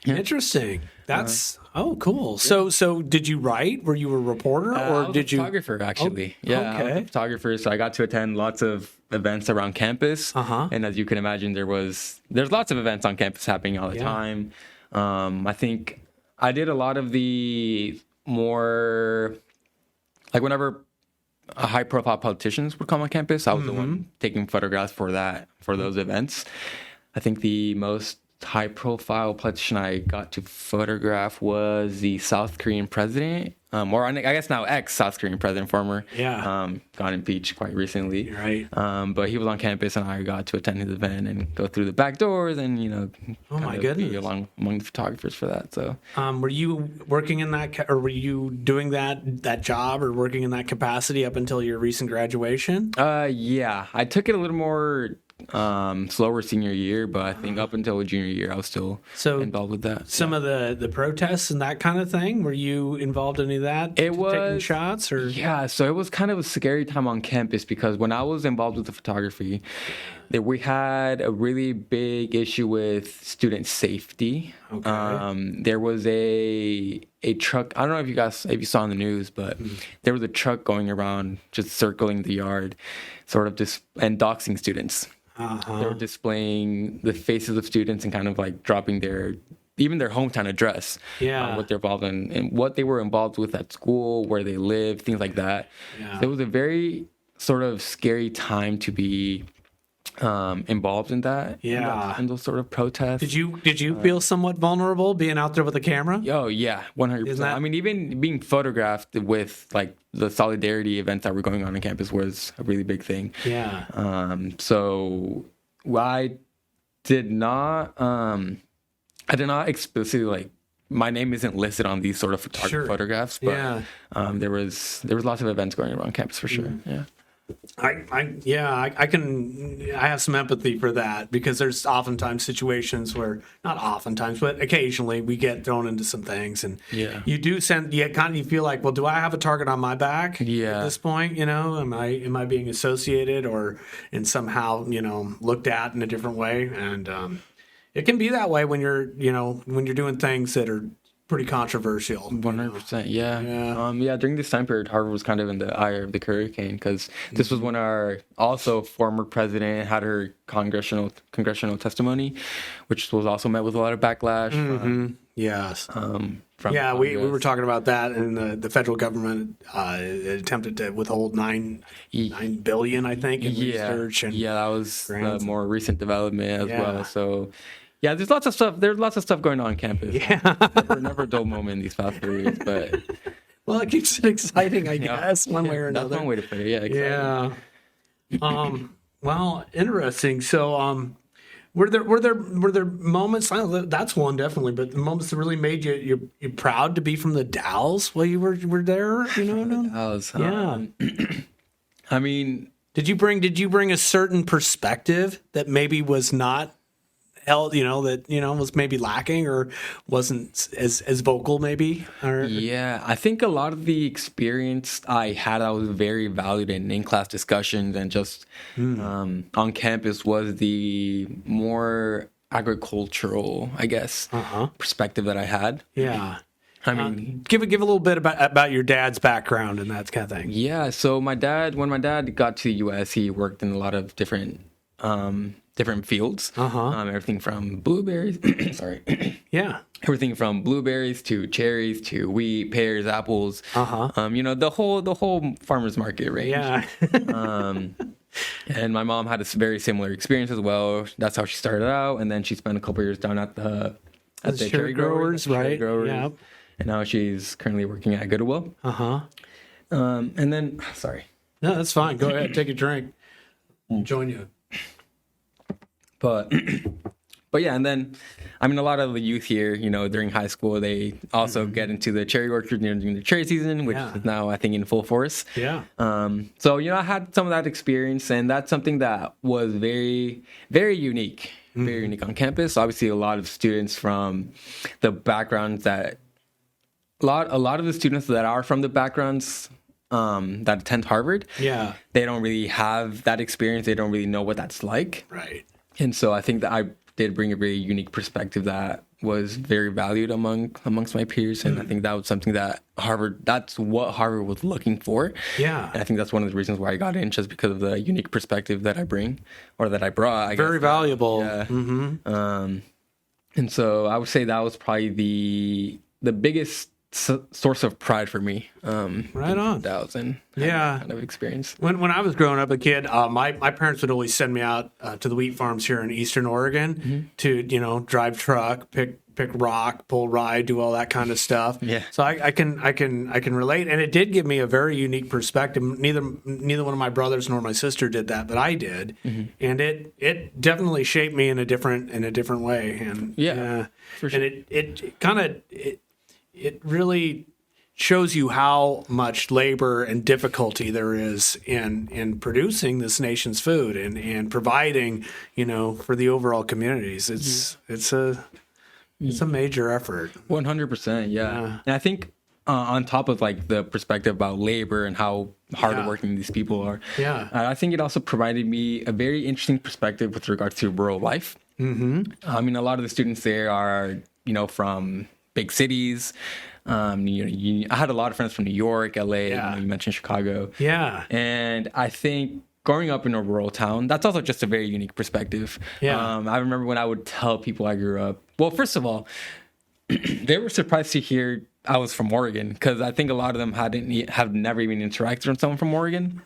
A: Interesting. That's cool. So did you write? Were you a reporter, or
B: I was
A: did you?
B: A photographer, actually. I was a photographer, so I got to attend lots of events around campus. And as you can imagine, there's lots of events on campus happening all the time. I think I did a lot of the more like whenever high-profile politicians would come on campus, I was the one taking photographs for those events. I think the most high profile politician I got to photograph was the South Korean president, or I guess now ex-South Korean president, former.
A: Yeah.
B: Got impeached quite recently.
A: Right.
B: But he was on campus, and I got to attend his event and go through the back doors and,
A: Oh my
B: kind of
A: goodness.
B: be among the photographers for that. So
A: Were you working in that, or were you doing that job or working in that capacity up until your recent graduation?
B: yeah, I took it a little more slower senior year, but I think up until junior year I was still involved with that.
A: Some of the protests and that kind of thing, were you involved in any of that?
B: It was
A: taking shots, or
B: yeah, so it was kind of a scary time on campus because when I was involved with the photography, that we had a really big issue with student safety.
A: Okay.
B: There was a truck. I don't know if you saw in the news, but there was a truck going around just circling the yard, sort of just and doxing students. They were displaying the faces of students and kind of like dropping even their hometown address, what they're involved in and what they were involved with at school, where they live, things like that.
A: Yeah.
B: So it was a very sort of scary time to be involved in that.
A: Yeah.
B: in those sort of protests.
A: Did you feel somewhat vulnerable being out there with a camera?
B: Oh yeah, 100%. I mean, even being photographed with like the solidarity events that were going on campus was a really big thing.
A: Yeah.
B: So I did not explicitly like my name isn't listed on these sort of photographs, but there was lots of events going around campus for sure. Yeah.
A: I have some empathy for that, because there's oftentimes situations where, not oftentimes, but occasionally we get thrown into some things, and you feel like, well, do I have a target on my back at this point? Am I being associated and somehow looked at in a different way? And it can be that way when you're doing things that are pretty controversial.
B: 100%. Yeah. During this time period, Harvard was kind of in the eye of the hurricane, because this was when our also former president had her congressional testimony, which was also met with a lot of backlash.
A: Yes.
B: We
A: were talking about that, and the federal government attempted to withhold $9 billion, I think, in research. And
B: that was a more recent development as well. So. Yeah, there's lots of stuff. There's lots of stuff going on campus.
A: Yeah,
B: never a dull moment in these past 3 years, but
A: well, it keeps it exciting, I guess, one way or another.
B: That's one way to put it. Yeah, exciting.
A: Yeah. Well, interesting. So, were there moments? That's one definitely, but the moments that really made you proud to be from the Dalles while you were there.
B: Dalles.
A: Yeah.
B: I mean,
A: did you bring a certain perspective that maybe was not held, was maybe lacking or wasn't as vocal, maybe?
B: Yeah, I think a lot of the experience I had, I was very valued in in-class discussions and just on campus was the more agricultural, I guess, perspective that I had.
A: Yeah.
B: I mean,
A: give a little bit about your dad's background and that kind of thing.
B: Yeah, so when my dad got to the U.S., he worked in a lot of different fields. Everything from blueberries.
A: Yeah.
B: Everything from blueberries to cherries to wheat, pears, apples. The whole farmer's market range.
A: Yeah.
B: And my mom had a very similar experience as well. That's how she started out, and then she spent a couple years down at the cherry growers,
A: right?
B: Yeah. And now she's currently working at Goodwill. And then, sorry.
A: No, that's fine. Go ahead, take a drink. Join you.
B: But yeah, and then, I mean, a lot of the youth here, during high school, they also get into the cherry orchard during the cherry season, which is now, I think, in full force.
A: Yeah.
B: So, I had some of that experience, and that's something that was very, very unique, very unique on campus. Obviously, a lot of students from the backgrounds that, a lot of the students that are from the backgrounds that attend Harvard, they don't really have that experience. They don't really know what that's like.
A: Right.
B: And so I think that I did bring a very unique perspective that was very valued amongst my peers. And I think that was something that that's what Harvard was looking for.
A: Yeah.
B: And I think that's one of the reasons why I got in, just because of the unique perspective that I bring, or that I brought. I
A: very
B: guess.
A: Valuable.
B: Yeah. And so I would say that was probably the biggest source of pride for me.
A: Right on.
B: Thousand.
A: Yeah.
B: Kind of experience.
A: When I was growing up a kid, my parents would always send me out to the wheat farms here in Eastern Oregon to, drive truck, pick rock, pull rye, do all that kind of stuff.
B: Yeah.
A: So I can relate, and it did give me a very unique perspective. Neither one of my brothers nor my sister did that, but I did, and it definitely shaped me in a different way. And
B: for sure.
A: And it really shows you how much labor and difficulty there is in producing this nation's food and providing, for the overall communities. It's a major effort.
B: 100%. Yeah. And I think on top of like the perspective about labor and how hardworking these people are, I think it also provided me a very interesting perspective with regards to rural life. I mean, a lot of the students there are, from big cities. I had a lot of friends from New York, LA, you mentioned Chicago. Yeah. And I think growing up in a rural town, that's also just a very unique perspective. Yeah. I remember when I would tell people I grew up, well, first of all, they were surprised to hear I was from Oregon, because I think a lot of them have never even interacted with someone from Oregon.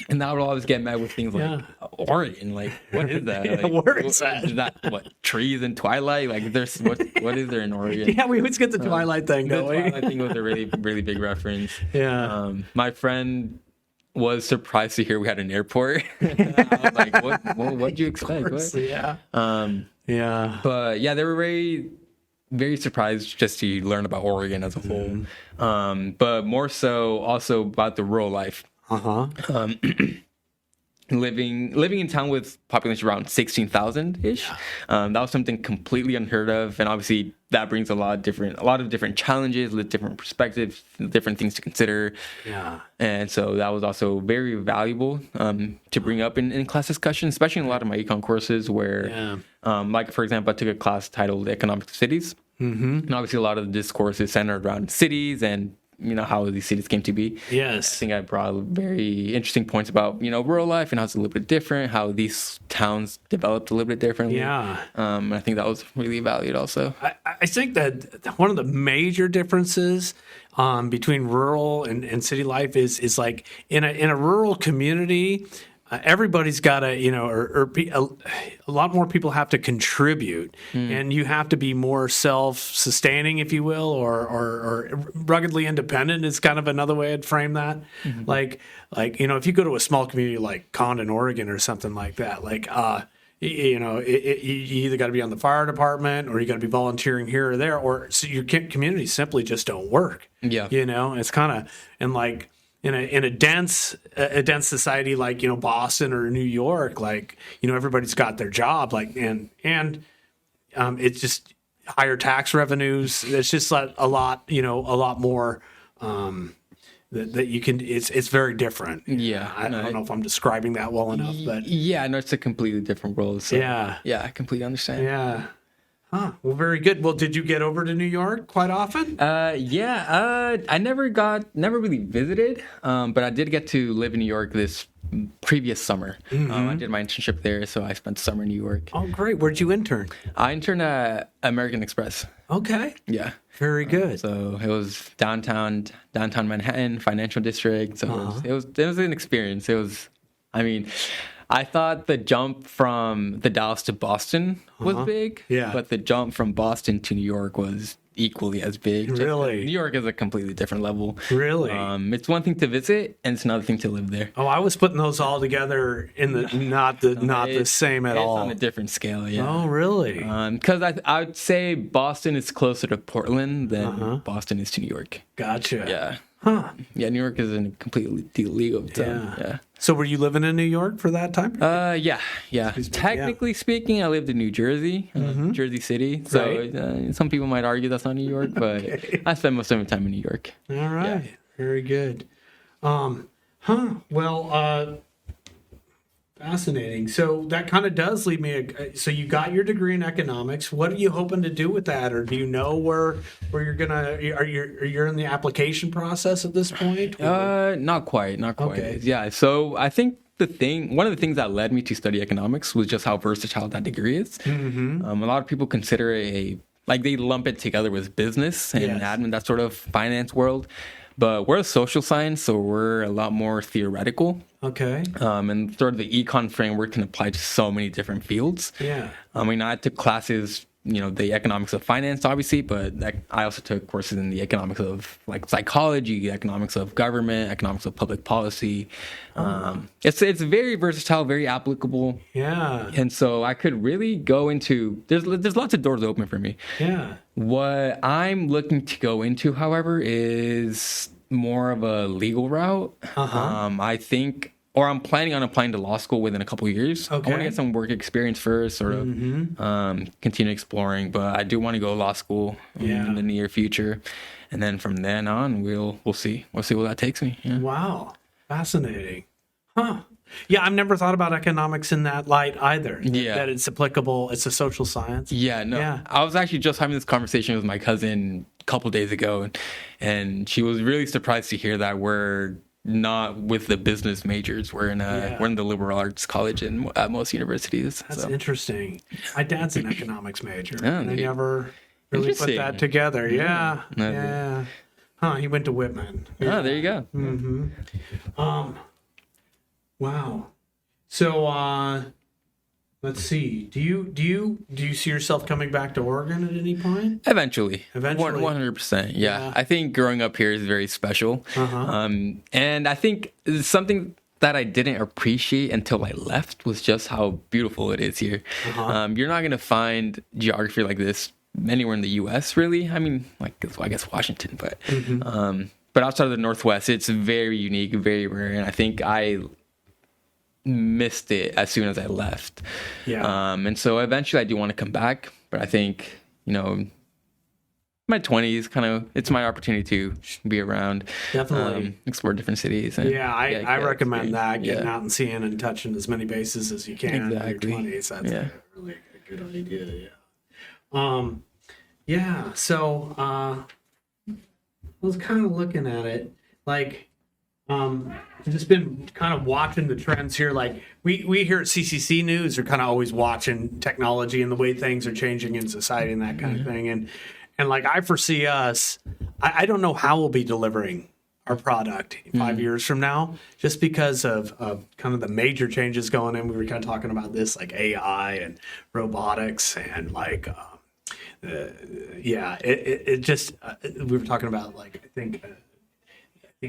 B: And I would always get met with things like, Oregon, like, what is that? Like,
A: where is that?
B: Is that, trees and Twilight? Like, what is there in Oregon?
A: Yeah, we always get the Twilight thing, don't we?
B: The Twilight thing was a really, really big reference.
A: Yeah.
B: My friend was surprised to hear we had an airport. I was like, what'd you expect?
A: What?
B: Yeah. But yeah, they were very, very surprised just to learn about Oregon as a whole. But more so also about the rural life. Living in town with population around 16,000-ish. That was something completely unheard of, and obviously that brings a lot of different challenges, with different perspectives, different things to consider. Yeah. And so that was also very valuable to bring up in class discussions, especially in a lot of my econ courses where, like for example, I took a class titled Economics of Cities. And obviously a lot of the discourse is centered around cities and how these cities came to be. Yes. I think I brought very interesting points about, rural life and how it's a little bit different, how these towns developed a little bit differently. Yeah. I think that was really valued also.
A: I think that one of the major differences between rural and city life is like in a rural community, everybody's got to, a lot more people have to contribute, and you have to be more self-sustaining, if you will, or ruggedly independent is kind of another way I'd frame that. Like if you go to a small community like Condon, Oregon, or something like that, you either got to be on the fire department or you got to be volunteering here or there, or so your communities simply just don't work. Yeah, it's kind of in a dense society like Boston or New York, everybody's got their job, and it's just higher tax revenues. It's just a lot more that you can. It's very different. Yeah, I don't know if I'm describing that well enough, but
B: it's a completely different world. So I completely understand.
A: Yeah. Huh. Well, very good. Well, did you get over to New York quite often?
B: I never really visited, but I did get to live in New York this previous summer. I did my internship there, so I spent the summer in New York.
A: Oh, great. Where'd you intern?
B: I interned at American Express.
A: Okay.
B: Yeah.
A: Very good.
B: So it was downtown Manhattan, financial district. So it was an experience. I thought the jump from the Dalles to Boston was big, but the jump from Boston to New York was equally as big.
A: Really?
B: New York is a completely different level.
A: Really?
B: It's one thing to visit, and it's another thing to live there.
A: Oh, I was putting those all together in the not the same at all.
B: It's on a different scale, yeah.
A: Oh, really?
B: Because I would say Boston is closer to Portland than Boston is to New York.
A: Gotcha.
B: Yeah. Huh. Yeah, New York is a completely league of its own. Yeah.
A: So were you living in New York for that time?
B: Yeah. Technically speaking, I lived in New Jersey, Jersey City. So some people might argue that's not New York, but I spent most of my time in New York.
A: All right. Yeah. Very good. Well, fascinating. So that kind of does lead me. So you got your degree in economics. What are you hoping to do with that, or do you know where you're gonna? You're in the application process at this point?
B: Not quite. Okay. Yeah. So I think one of the things that led me to study economics was just how versatile that degree is. A lot of people consider it like they lump it together with business and
A: Yes.
B: admin, that sort of finance world. But we're a social science, so we're a lot more theoretical.
A: Okay.
B: And sort of the econ framework can apply to so many different fields.
A: Yeah.
B: I mean, I took classes, the economics of finance, obviously, but I also took courses in the economics of like psychology, economics of government, economics of public policy. It's very versatile, very applicable.
A: Yeah.
B: And so I could really go into, there's lots of doors open for me.
A: Yeah.
B: What I'm looking to go into, however, is more of a legal route. I think, or I'm planning on applying to law school within a couple of years. I want
A: Okay.
B: to get some work experience first, sort of continue exploring. But I do want to go to law school in the near future, and then from then on, we'll see. We'll see where that takes me. Yeah.
A: Wow. Fascinating. Huh. Yeah, I've never thought about economics in that light either.
B: Yeah.
A: That it's applicable. It's a social science.
B: Yeah, no.
A: Yeah.
B: I was actually just having this conversation with my cousin a couple days ago, and she was really surprised to hear that we're not with the business majors. We're in the liberal arts college at most universities.
A: That's
B: so.
A: interesting. My dad's an economics major.
B: Yeah,
A: and I
B: neat.
A: never really put
B: Interesting.
A: that together. Yeah.
B: No,
A: Yeah. Huh. He went to Whitman.
B: Oh, there you go.
A: Wow. So let's see. Do you see yourself coming back to Oregon at any point?
B: Eventually. 100%.
A: Yeah.
B: Yeah. I think growing up here is very special. And I think something that I didn't appreciate until I left was just how beautiful it is here. You're not going to find geography like this anywhere in the U.S., really. I mean, like, I guess Washington, but outside of the Northwest, it's very unique, very rare. And I think I missed it as soon as I left.
A: Yeah.
B: And so eventually I do want to come back, but I think, my 20s it's my opportunity to be around,
A: Definitely.
B: explore different cities. And
A: Yeah, I recommend that, getting
B: Yeah.
A: out and seeing and touching as many bases as you can
B: Exactly.
A: in your 20s. That's
B: Yeah.
A: a really good idea, yeah. So I was kind of looking at it, like, I've just been kind of watching the trends here. Like we here at CCC News are kind of always watching technology and the way things are changing in society and that kind of thing. And like I foresee us, I don't know how we'll be delivering our product 5 years from now, just because of kind of the major changes going in. We were kind of talking about this, like AI and robotics and like, it just, we were talking about like, I think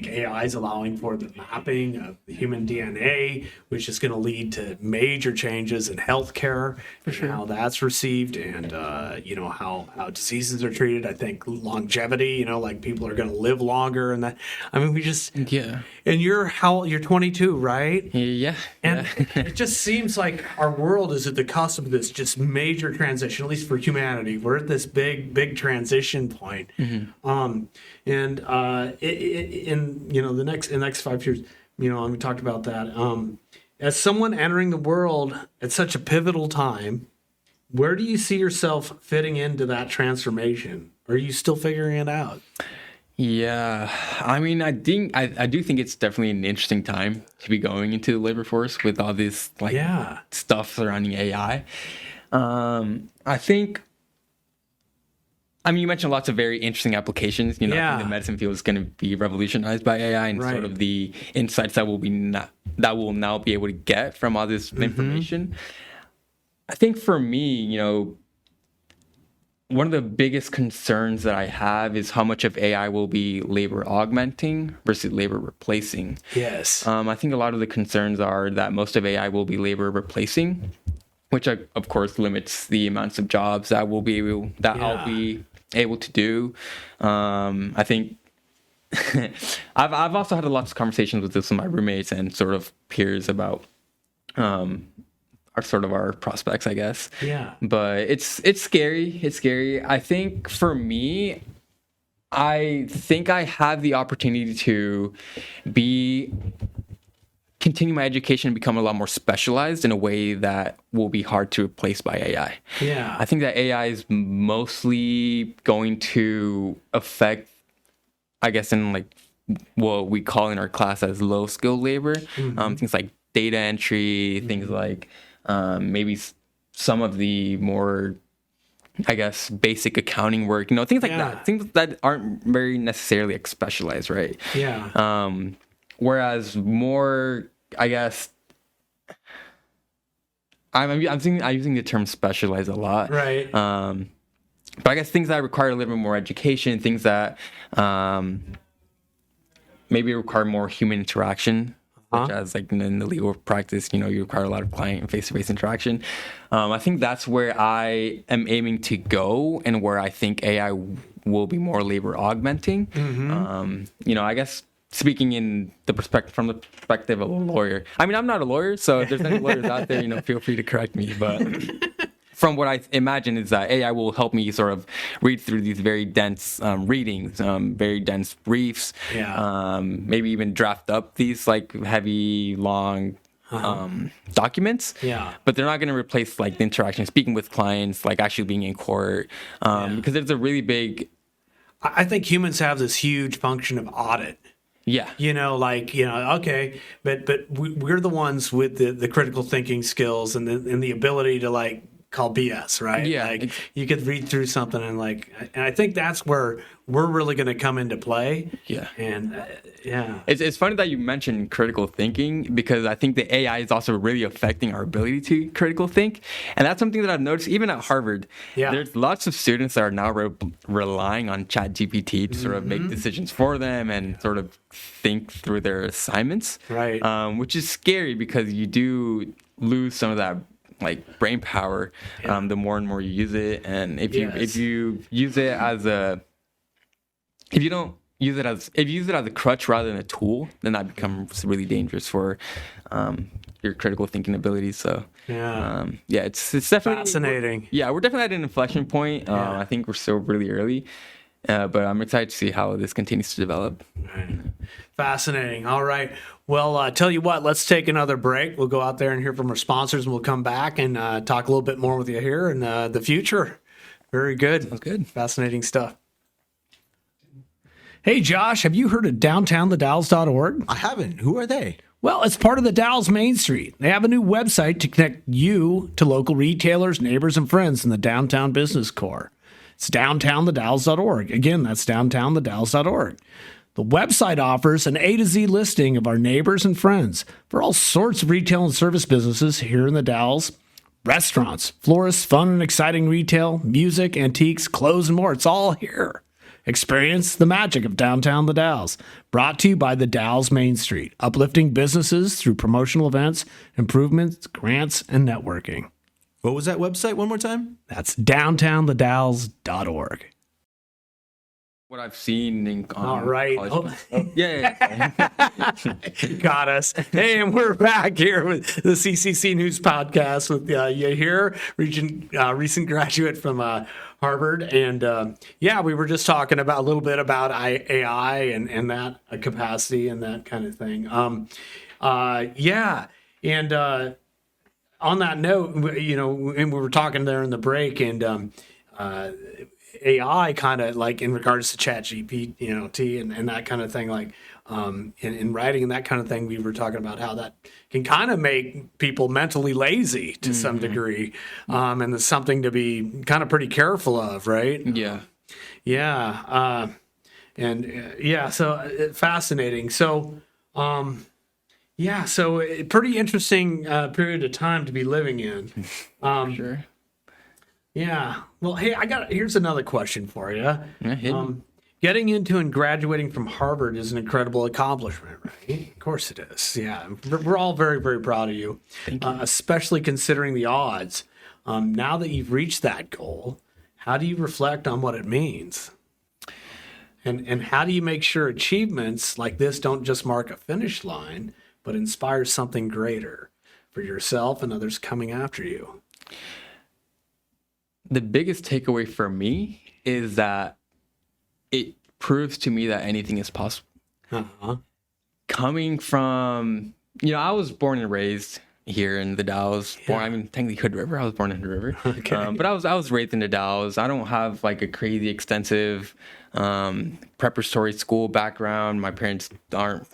A: AI is allowing for the mapping of the human DNA, which is going to lead to major changes in healthcare and how that's received, and how diseases are treated. I think longevity, like people are going to live longer, and that. I mean, we just
B: Yeah.
A: And you're 22, right?
B: Yeah.
A: And it just seems like our world is at the cusp of this just major transition, at least for humanity. We're at this big transition point. In the next 5 years, and we talked about that. As someone entering the world at such a pivotal time, where do you see yourself fitting into that transformation? Or are you still figuring it out?
B: Yeah, I mean, I do think it's definitely an interesting time to be going into the labor force with all this stuff surrounding AI. I think. I mean, you mentioned lots of very interesting applications. I think the medicine field is going to be revolutionized by AI, and sort of the insights that we'll now be able to get from all this information. I think for me, one of the biggest concerns that I have is how much of AI will be labor augmenting versus labor replacing.
A: Yes.
B: I think a lot of the concerns are that most of AI will be labor replacing, which of course limits the amounts of jobs that I'll be able to do. I think I've also had lots of conversations with this with my roommates and sort of peers about our prospects, I guess.
A: Yeah.
B: But it's scary. It's scary. I think for me, I think I have the opportunity to continue my education and become a lot more specialized in a way that will be hard to replace by AI.
A: Yeah.
B: I think that AI is mostly going to affect, I guess, in like what we call in our class as low skill labor, things like data entry, things like maybe some of the more I guess, basic accounting work, things like that, things that aren't very necessarily like specialized, right?
A: Yeah.
B: Whereas more, I guess, I'm using the term specialize a lot,
A: Right.
B: But I guess things that require a little bit more education, things that maybe require more human interaction, such as like in the legal practice, you require a lot of client and face-to-face interaction. I think that's where I am aiming to go, and where I think AI will be more labor augmenting. I guess speaking from the perspective of a lawyer. I mean, I'm not a lawyer, so if there's any lawyers out there, feel free to correct me. But from what I imagine is that AI will help me sort of read through these very dense readings, very dense briefs, maybe even draft up these like heavy, long documents.
A: Yeah.
B: But they're not going to replace like the interaction, speaking with clients, like actually being in court, because there's a really big.
A: I think humans have this huge function of audit.
B: Yeah.
A: Okay, but we're the ones with the critical thinking skills and the ability to like call BS, right?
B: Yeah.
A: Like you could read through something and I think that's where we're really going to come into play.
B: Yeah.
A: And
B: It's funny that you mentioned critical thinking, because I think the AI is also really affecting our ability to critical think. And that's something that I've noticed even at Harvard.
A: Yeah.
B: There's lots of students that are now relying on ChatGPT to sort of make decisions for them and sort of think through their assignments.
A: Right.
B: Which is scary, because you do lose some of that like brain power the more and more you use it. And if you use it as if you use it as a crutch rather than a tool, then that becomes really dangerous for your critical thinking abilities. So it's definitely
A: fascinating.
B: We're definitely at an inflection point. I think we're still really early, but I'm excited to see how this continues to develop.
A: Right. Fascinating. All right. Well, tell you what, let's take another break. We'll go out there and hear from our sponsors, and we'll come back and talk a little bit more with you here in the future. Very good.
B: Sounds good.
A: Fascinating stuff. Hey, Josh, have you heard of downtownthedalles.org?
C: I haven't. Who are they?
A: Well, it's part of the Dalles Main Street. They have a new website to connect you to local retailers, neighbors, and friends in the downtown business core. It's downtownthedalles.org. Again, that's downtownthedalles.org. The website offers an A to Z listing of our neighbors and friends for all sorts of retail and service businesses here in the Dalles. Restaurants, florists, fun and exciting retail, music, antiques, clothes, and more. It's all here. Experience the magic of Downtown the Dalles. Brought to you by the Dalles Main Street, uplifting businesses through promotional events, improvements, grants, and networking.
C: What was that website one more time?
A: That's downtownthedalles.org.
B: What I've seen in
A: All right.
B: Yeah.
A: Got us. Hey, and we're back here with the CCC News podcast with Yahir, recent graduate from Harvard. And we were just talking about a little bit about AI and that capacity and that kind of thing. And on that note, and we were talking there in the break, and AI kind of like in regards to ChatGPT, and that kind of thing, like in writing and that kind of thing, we were talking about how that can kind of make people mentally lazy to some degree, and it's something to be kind of pretty careful of, right? So fascinating. So so a pretty interesting period of time to be living in.
B: Sure.
A: Yeah. Well, hey, here's another question for you.
B: Yeah,
A: Getting into and graduating from Harvard is an incredible accomplishment, right? Of course it is. Yeah. We're all very, very proud of you, especially considering the odds. Now that you've reached that goal, how do you reflect on what it means? And how do you make sure achievements like this don't just mark a finish line, but inspire something greater for yourself and others coming after you?
B: The biggest takeaway for me is that it proves to me that anything is possible. Coming from, I was born and raised here in the Dalles. Technically Hood River. I was born in Hood River.
A: Okay.
B: But I was raised in the Dalles. I don't have like a crazy extensive preparatory school background. My parents aren't,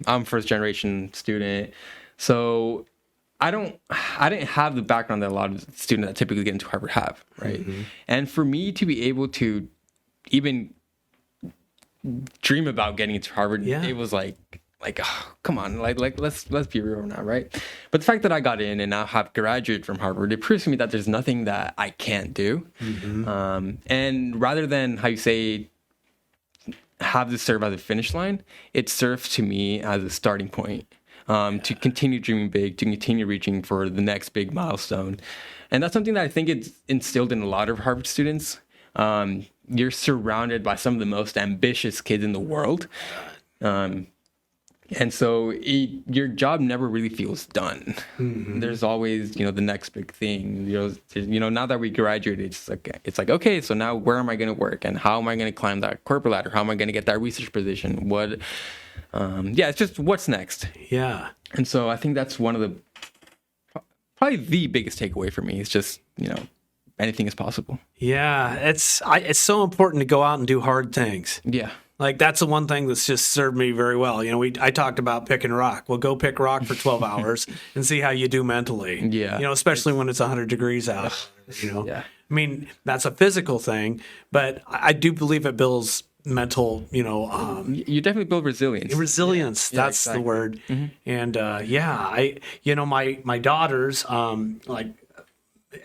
B: I'm first generation student. So I didn't have the background that a lot of students that typically get into Harvard have, right? And for me to be able to even dream about getting into Harvard, it was like, oh, come on, like let's be real now, right? But the fact that I got in and now have graduated from Harvard, it proves to me that there's nothing that I can't do. And rather than how you say have this serve as a finish line, it serves to me as a starting point to continue dreaming big, to continue reaching for the next big milestone. And that's something that I think it's instilled in a lot of Harvard students. You're surrounded by some of the most ambitious kids in the world. And so your job never really feels done. There's always, the next big thing. Now that we graduated, it's like, okay, so now where am I going to work? And how am I going to climb that corporate ladder? How am I going to get that research position? It's just what's next.
A: Yeah.
B: And so I think that's probably the biggest takeaway for me is just, anything is possible.
A: Yeah. It's so important to go out and do hard things.
B: Yeah.
A: Like, that's the one thing that's just served me very well. I talked about picking rock. Well, go pick rock for 12 hours and see how you do mentally.
B: Yeah.
A: Especially when it's 100 degrees out.
B: Yeah.
A: I mean, that's a physical thing, but I do believe it builds mental,
B: you definitely build resilience.
A: Resilience. That's exactly the word. And my daughters, like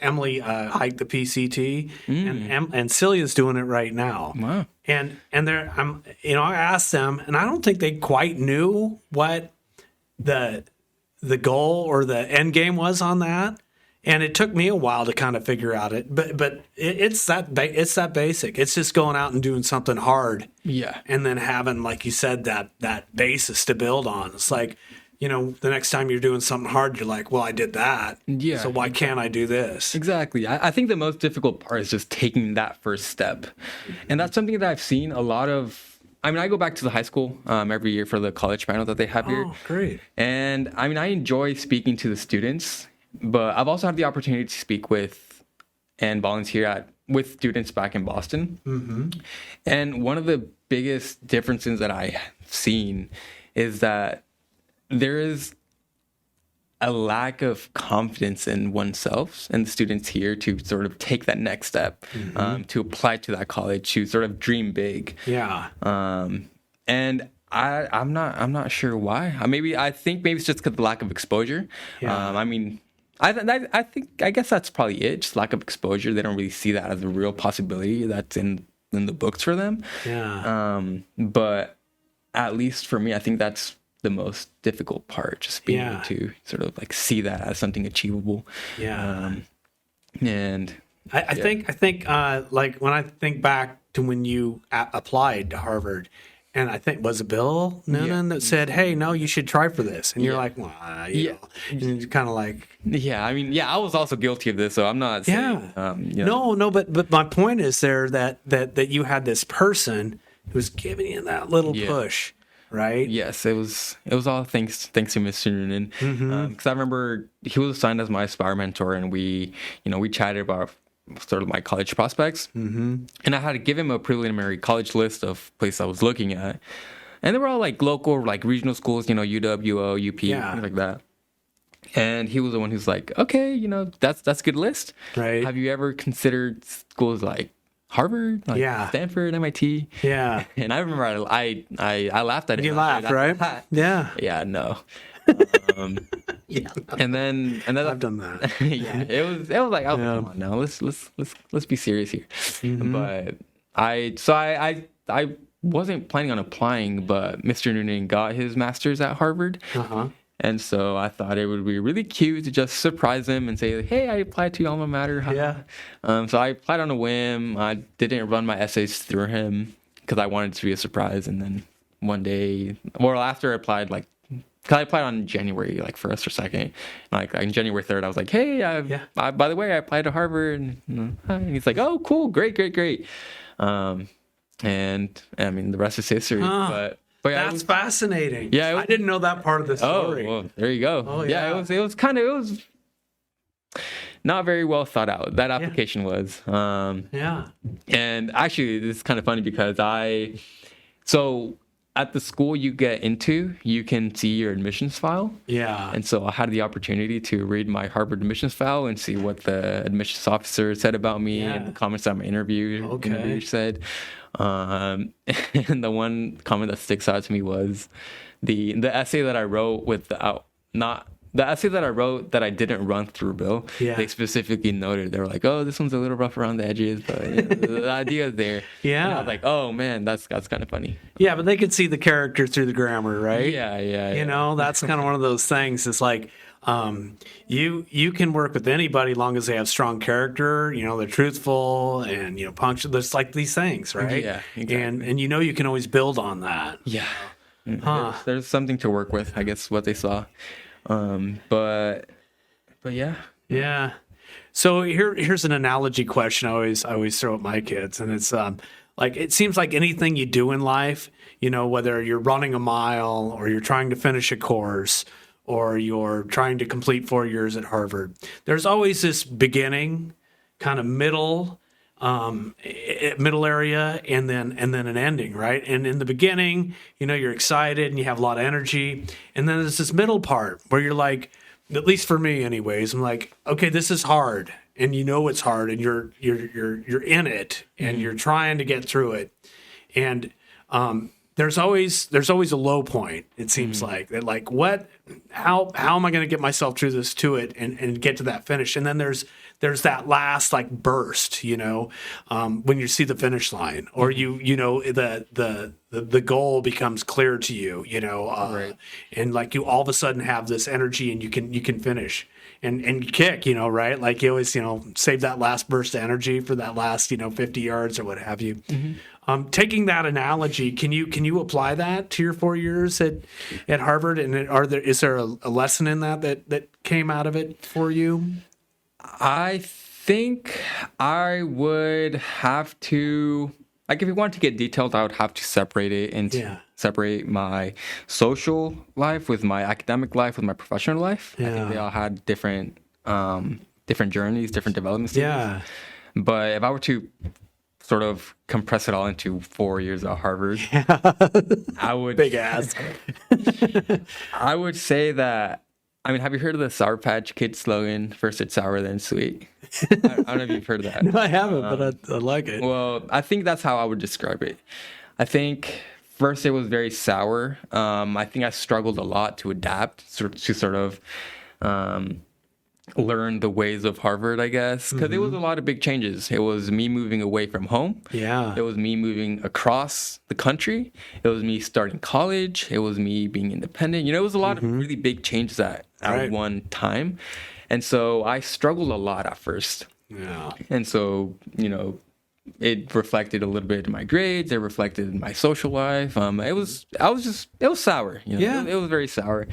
A: Emily hiked the PCT, and Celia's doing it right now.
B: Wow.
A: And I asked them, and I don't think they quite knew what the goal or the end game was on that. And it took me a while to kind of figure out it, but it's that basic. It's just going out and doing something hard, and then having, like you said, that basis to build on. It's like, the next time you're doing something hard, you're like, well, I did that, so why can't I do this?
B: Exactly. I think the most difficult part is just taking that first step, and that's something that I've seen a lot of. I mean, I go back to the high school every year for the college panel that they have here.
A: Oh, great!
B: And I mean, I enjoy speaking to the students. But I've also had the opportunity to speak with and volunteer with students back in Boston. And one of the biggest differences that I've seen is that there is a lack of confidence in oneself and the students here to sort of take that next step, to apply to that college, to sort of dream big.
A: Yeah.
B: And I'm not sure why. I think maybe it's just because of the lack of exposure.
A: Yeah.
B: I guess that's probably it. Just lack of exposure. They don't really see that as a real possibility that's in the books for them.
A: Yeah.
B: But at least for me, I think that's the most difficult part. Just being able to sort of like see that as something achievable.
A: Yeah.
B: And
A: I think like when I think back to when you applied to Harvard. And I think, was it Bill Noonan that said, hey, no, you should try for this? And you're like, well, you know. And you're kind of like...
B: Yeah, I mean, I was also guilty of this, so I'm not saying...
A: No, but my point is there that you had this person who was giving you that little push, right?
B: Yes, it was all thanks to Mr. Noonan. Because I remember he was assigned as my Aspire mentor, and we chatted about sort of my college prospects. And I had to give him a preliminary college list of places I was looking at. And they were all like local, like regional schools, UW, UO, UP, things like that. And he was the one who's like, okay, that's a good list.
A: Right.
B: Have you ever considered schools like Harvard, Stanford, MIT?
A: Yeah.
B: And I remember I laughed at it.
A: You laughed, right? Yeah.
B: Yeah, no. And then
A: I've done that.
B: it was like, oh, come on now, let's be serious here. But I wasn't planning on applying, but Mr. Noonan got his master's at Harvard. And so I thought it would be really cute to just surprise him and say, hey, I applied to your alma mater. So I applied on a whim. I didn't run my essays through him because I wanted it to be a surprise. And then one day, or after I applied, because I applied on January 1st or 2nd. On January 3rd, I was like, hey, I by the way, I applied to Harvard. And he's like, oh, cool, great. And I mean, the rest is history. But
A: that's fascinating.
B: Yeah,
A: I didn't know that part of the story.
B: Oh, well, there you go.
A: Oh, yeah.
B: It was not very well thought out. That application was. And actually, this is kind of funny because at the school you get into, you can see your admissions file.
A: Yeah.
B: And so I had the opportunity to read my Harvard admissions file and see what the admissions officer said about me and the comments that my interviewer said. And the one comment that sticks out to me was the essay that I wrote the essay that I wrote that I didn't run through, Bill.
A: Yeah.
B: They specifically noted, they were like, "Oh, this one's a little rough around the edges, but the idea is there."
A: Yeah.
B: And I was like, "Oh man, that's kind of funny."
A: Yeah, but they could see the character through the grammar, right?
B: Yeah.
A: You know, that's kind of one of those things. It's like you can work with anybody long as they have strong character. You know, they're truthful and punctual. There's like these things, right?
B: Yeah, exactly.
A: And you can always build on that.
B: Yeah. There's something to work with, I guess, what they saw. But yeah.
A: Yeah. So here's an analogy question I always throw at my kids, and it's like it seems like anything you do in life, whether you're running a mile or you're trying to finish a course or you're trying to complete 4 years at Harvard, there's always this beginning, kind of middle area, and then an ending, right? And in the beginning, you're excited and you have a lot of energy, and then there's this middle part where you're like, at least for me anyways, I'm like, okay, this is hard, and it's hard, and you're in it, and you're trying to get through it, and there's always a low point. It seems like that, like how am I going to get myself through this to it and get to that finish? And then there's that last like burst, when you see the finish line, or the goal becomes clear to you,
B: Right.
A: and like you all of a sudden have this energy and you can finish and you kick, right? Like you always, save that last burst of energy for that last, 50 yards or what have you. Taking that analogy, can you apply that to your 4 years at Harvard? And is there a lesson in that came out of it for you?
B: I think I would have to, like, if you want to get detailed, I would have to separate it into separate my social life with my academic life with my professional life. I think they all had different journeys, different development stages.
A: Yeah.
B: But if I were to sort of compress it all into 4 years at Harvard, I would
A: Big ass.
B: I would say that. I mean, have you heard of the Sour Patch Kids slogan? First it's sour, then sweet. I don't know if you've heard of that.
A: No, I haven't, but I like it.
B: Well, I think that's how I would describe it. I think first it was very sour. I think I struggled a lot to adapt, to sort of learn the ways of Harvard, I guess, because it was a lot of big changes. It was me moving away from home.
A: Yeah.
B: It was me moving across the country. It was me starting college. It was me being independent. It was a lot of really big changes at one time. And so I struggled a lot at first.
A: Yeah.
B: And so, it reflected a little bit in my grades. It reflected in my social life. It was sour. It was very sour.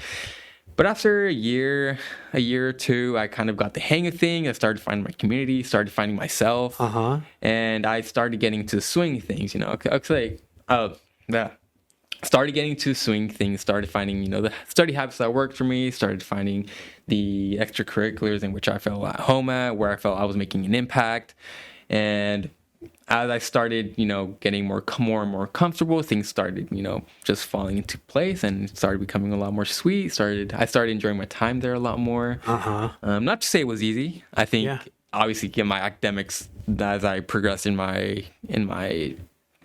B: But after a year or two, I kind of got the hang of things. I started finding my community, started finding myself, and I started getting to swing things. Started getting to swing things. Started finding, the study habits that worked for me. Started finding the extracurriculars in which I felt at home at, where I felt I was making an impact, and as I started, getting more and more comfortable, things started, just falling into place and started becoming a lot more sweet. I started enjoying my time there a lot more. Not to say it was easy. I think obviously get my academics as I progressed in my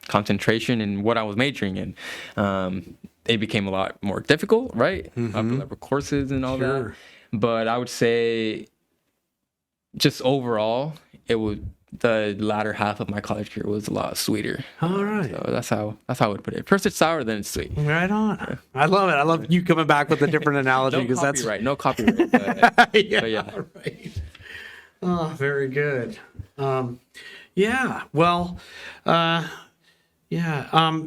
B: concentration and what I was majoring in, it became a lot more difficult, right? Upper level courses and all that. But I would say just overall, the latter half of my college career was a lot sweeter.
A: All right.
B: So that's how I would put it. First it's sour, then it's sweet.
A: Right on. Yeah. I love it. I love you coming back with a different analogy because that's
B: right. No copyright. But yeah.
A: Right. Oh, very good. Yeah. Well. Yeah.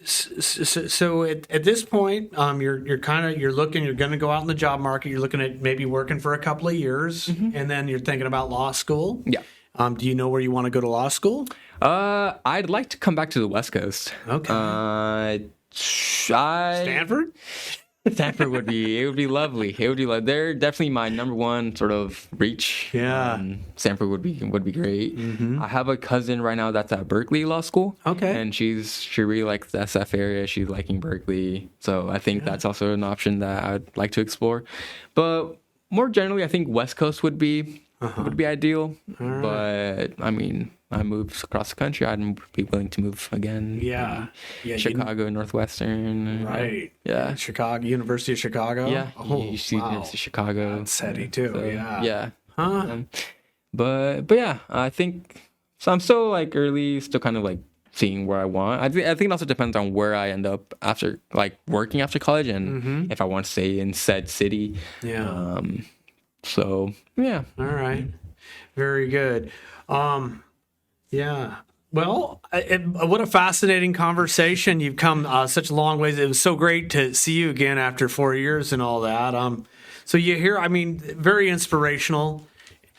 A: So at this point, you're looking. You're going to go out in the job market. You're looking at maybe working for a couple of years, and then you're thinking about law school.
B: Yeah.
A: Do you know where you want to go to law school?
B: I'd like to come back to the West Coast.
A: Okay.
B: Stanford? Stanford would be lovely. It would be like they're definitely my number one sort of reach.
A: Yeah.
B: Stanford would be great. I have a cousin right now that's at Berkeley Law School.
A: Okay.
B: And she really likes the SF area. She's liking Berkeley. So I think that's also an option that I'd like to explore. But more generally, I think West Coast would be ideal. But I mean, I moved across the country. I'd be willing to move again.
A: Yeah. Yeah.
B: Chicago, Northwestern.
A: Right.
B: Yeah.
A: Chicago, University of Chicago.
B: Yeah.
A: Oh,
B: UC
A: wow.
B: University of Chicago.
A: That's heady too.
B: So,
A: yeah.
B: Yeah.
A: Huh?
B: But yeah, I think so. I'm still like early, still kind of like seeing where I want. I think it also depends on where I end up after like working after college and if I want to stay in said city.
A: Yeah.
B: So yeah.
A: All right. Very good. Yeah. Well, what a fascinating conversation. You've come such a long ways. It was so great to see you again after 4 years and all that. So you hear, I mean, very inspirational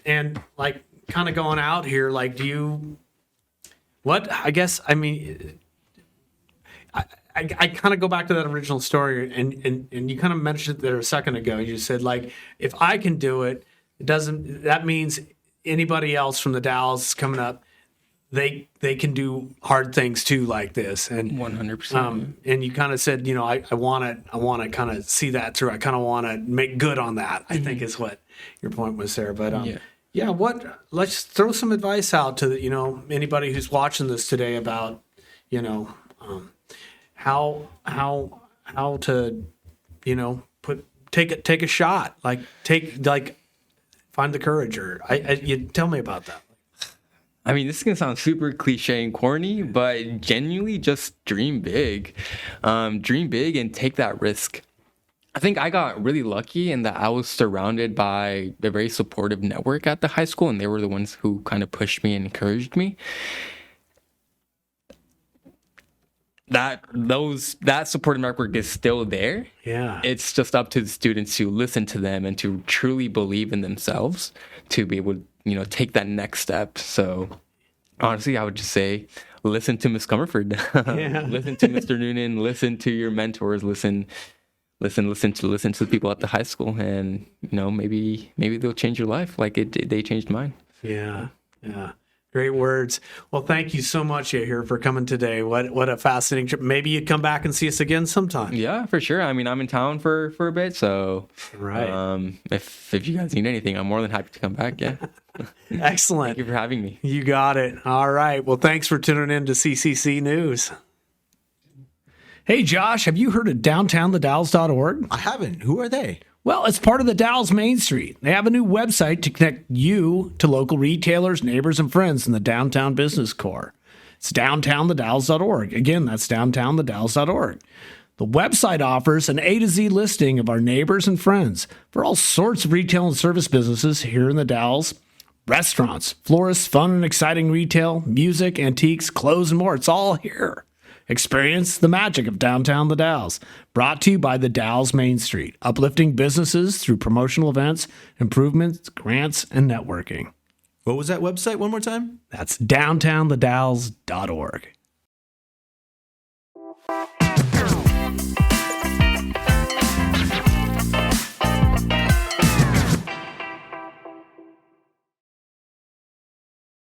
A: and like kind of going out here. Like, I guess, I mean, I kind of go back to that original story and you kind of mentioned it there a second ago. You said, like, if I can do it, that means anybody else from the Dalles coming up, they can do hard things too, like this. And
B: 100%.
A: And you kind of said, you know, I want to kind of see that through. I kind of want to make good on that, I think is what your point was there. But let's throw some advice out to anybody who's watching this today about, how to, take a shot, find the courage, or you tell me about that.
B: I mean, this is going to sound super cliche and corny, but genuinely just dream big. Dream big and take that risk. I think I got really lucky in that I was surrounded by a very supportive network at the high school, and they were the ones who kind of pushed me and encouraged me. That supportive network is still there.
A: Yeah.
B: It's just up to the students to listen to them and to truly believe in themselves to be able to, take that next step. So honestly, I would just say, listen to Miss Comerford, listen to Mr. Noonan, listen to your mentors, listen to the people at the high school, and maybe they'll change your life like they changed mine.
A: Yeah. Great words. Well, thank you so much, Yahir, for coming today. What a fascinating trip. Maybe you come back and see us again sometime.
B: Yeah, for sure. I mean, I'm in town for a bit, so
A: right.
B: If you guys need anything, I'm more than happy to come back. Yeah.
A: Excellent.
B: Thank you for having me.
A: You got it. All right. Well, thanks for tuning in to CCC News. Hey, Josh, have you heard of downtownthedalles.org?
C: I haven't. Who are they?
A: Well, it's part of the Dalles Main Street. They have a new website to connect you to local retailers, neighbors, and friends in the downtown business core. It's downtownthedalles.org. Again, that's downtownthedalles.org. The website offers an A to Z listing of our neighbors and friends for all sorts of retail and service businesses here in the Dalles. Restaurants, florists, fun and exciting retail, music, antiques, clothes, and more. It's all here. Experience the magic of Downtown the Dalles. Brought to you by the Dalles Main Street, uplifting businesses through promotional events, improvements, grants, and networking.
C: What was that website one more time?
A: That's downtownthedalles.org.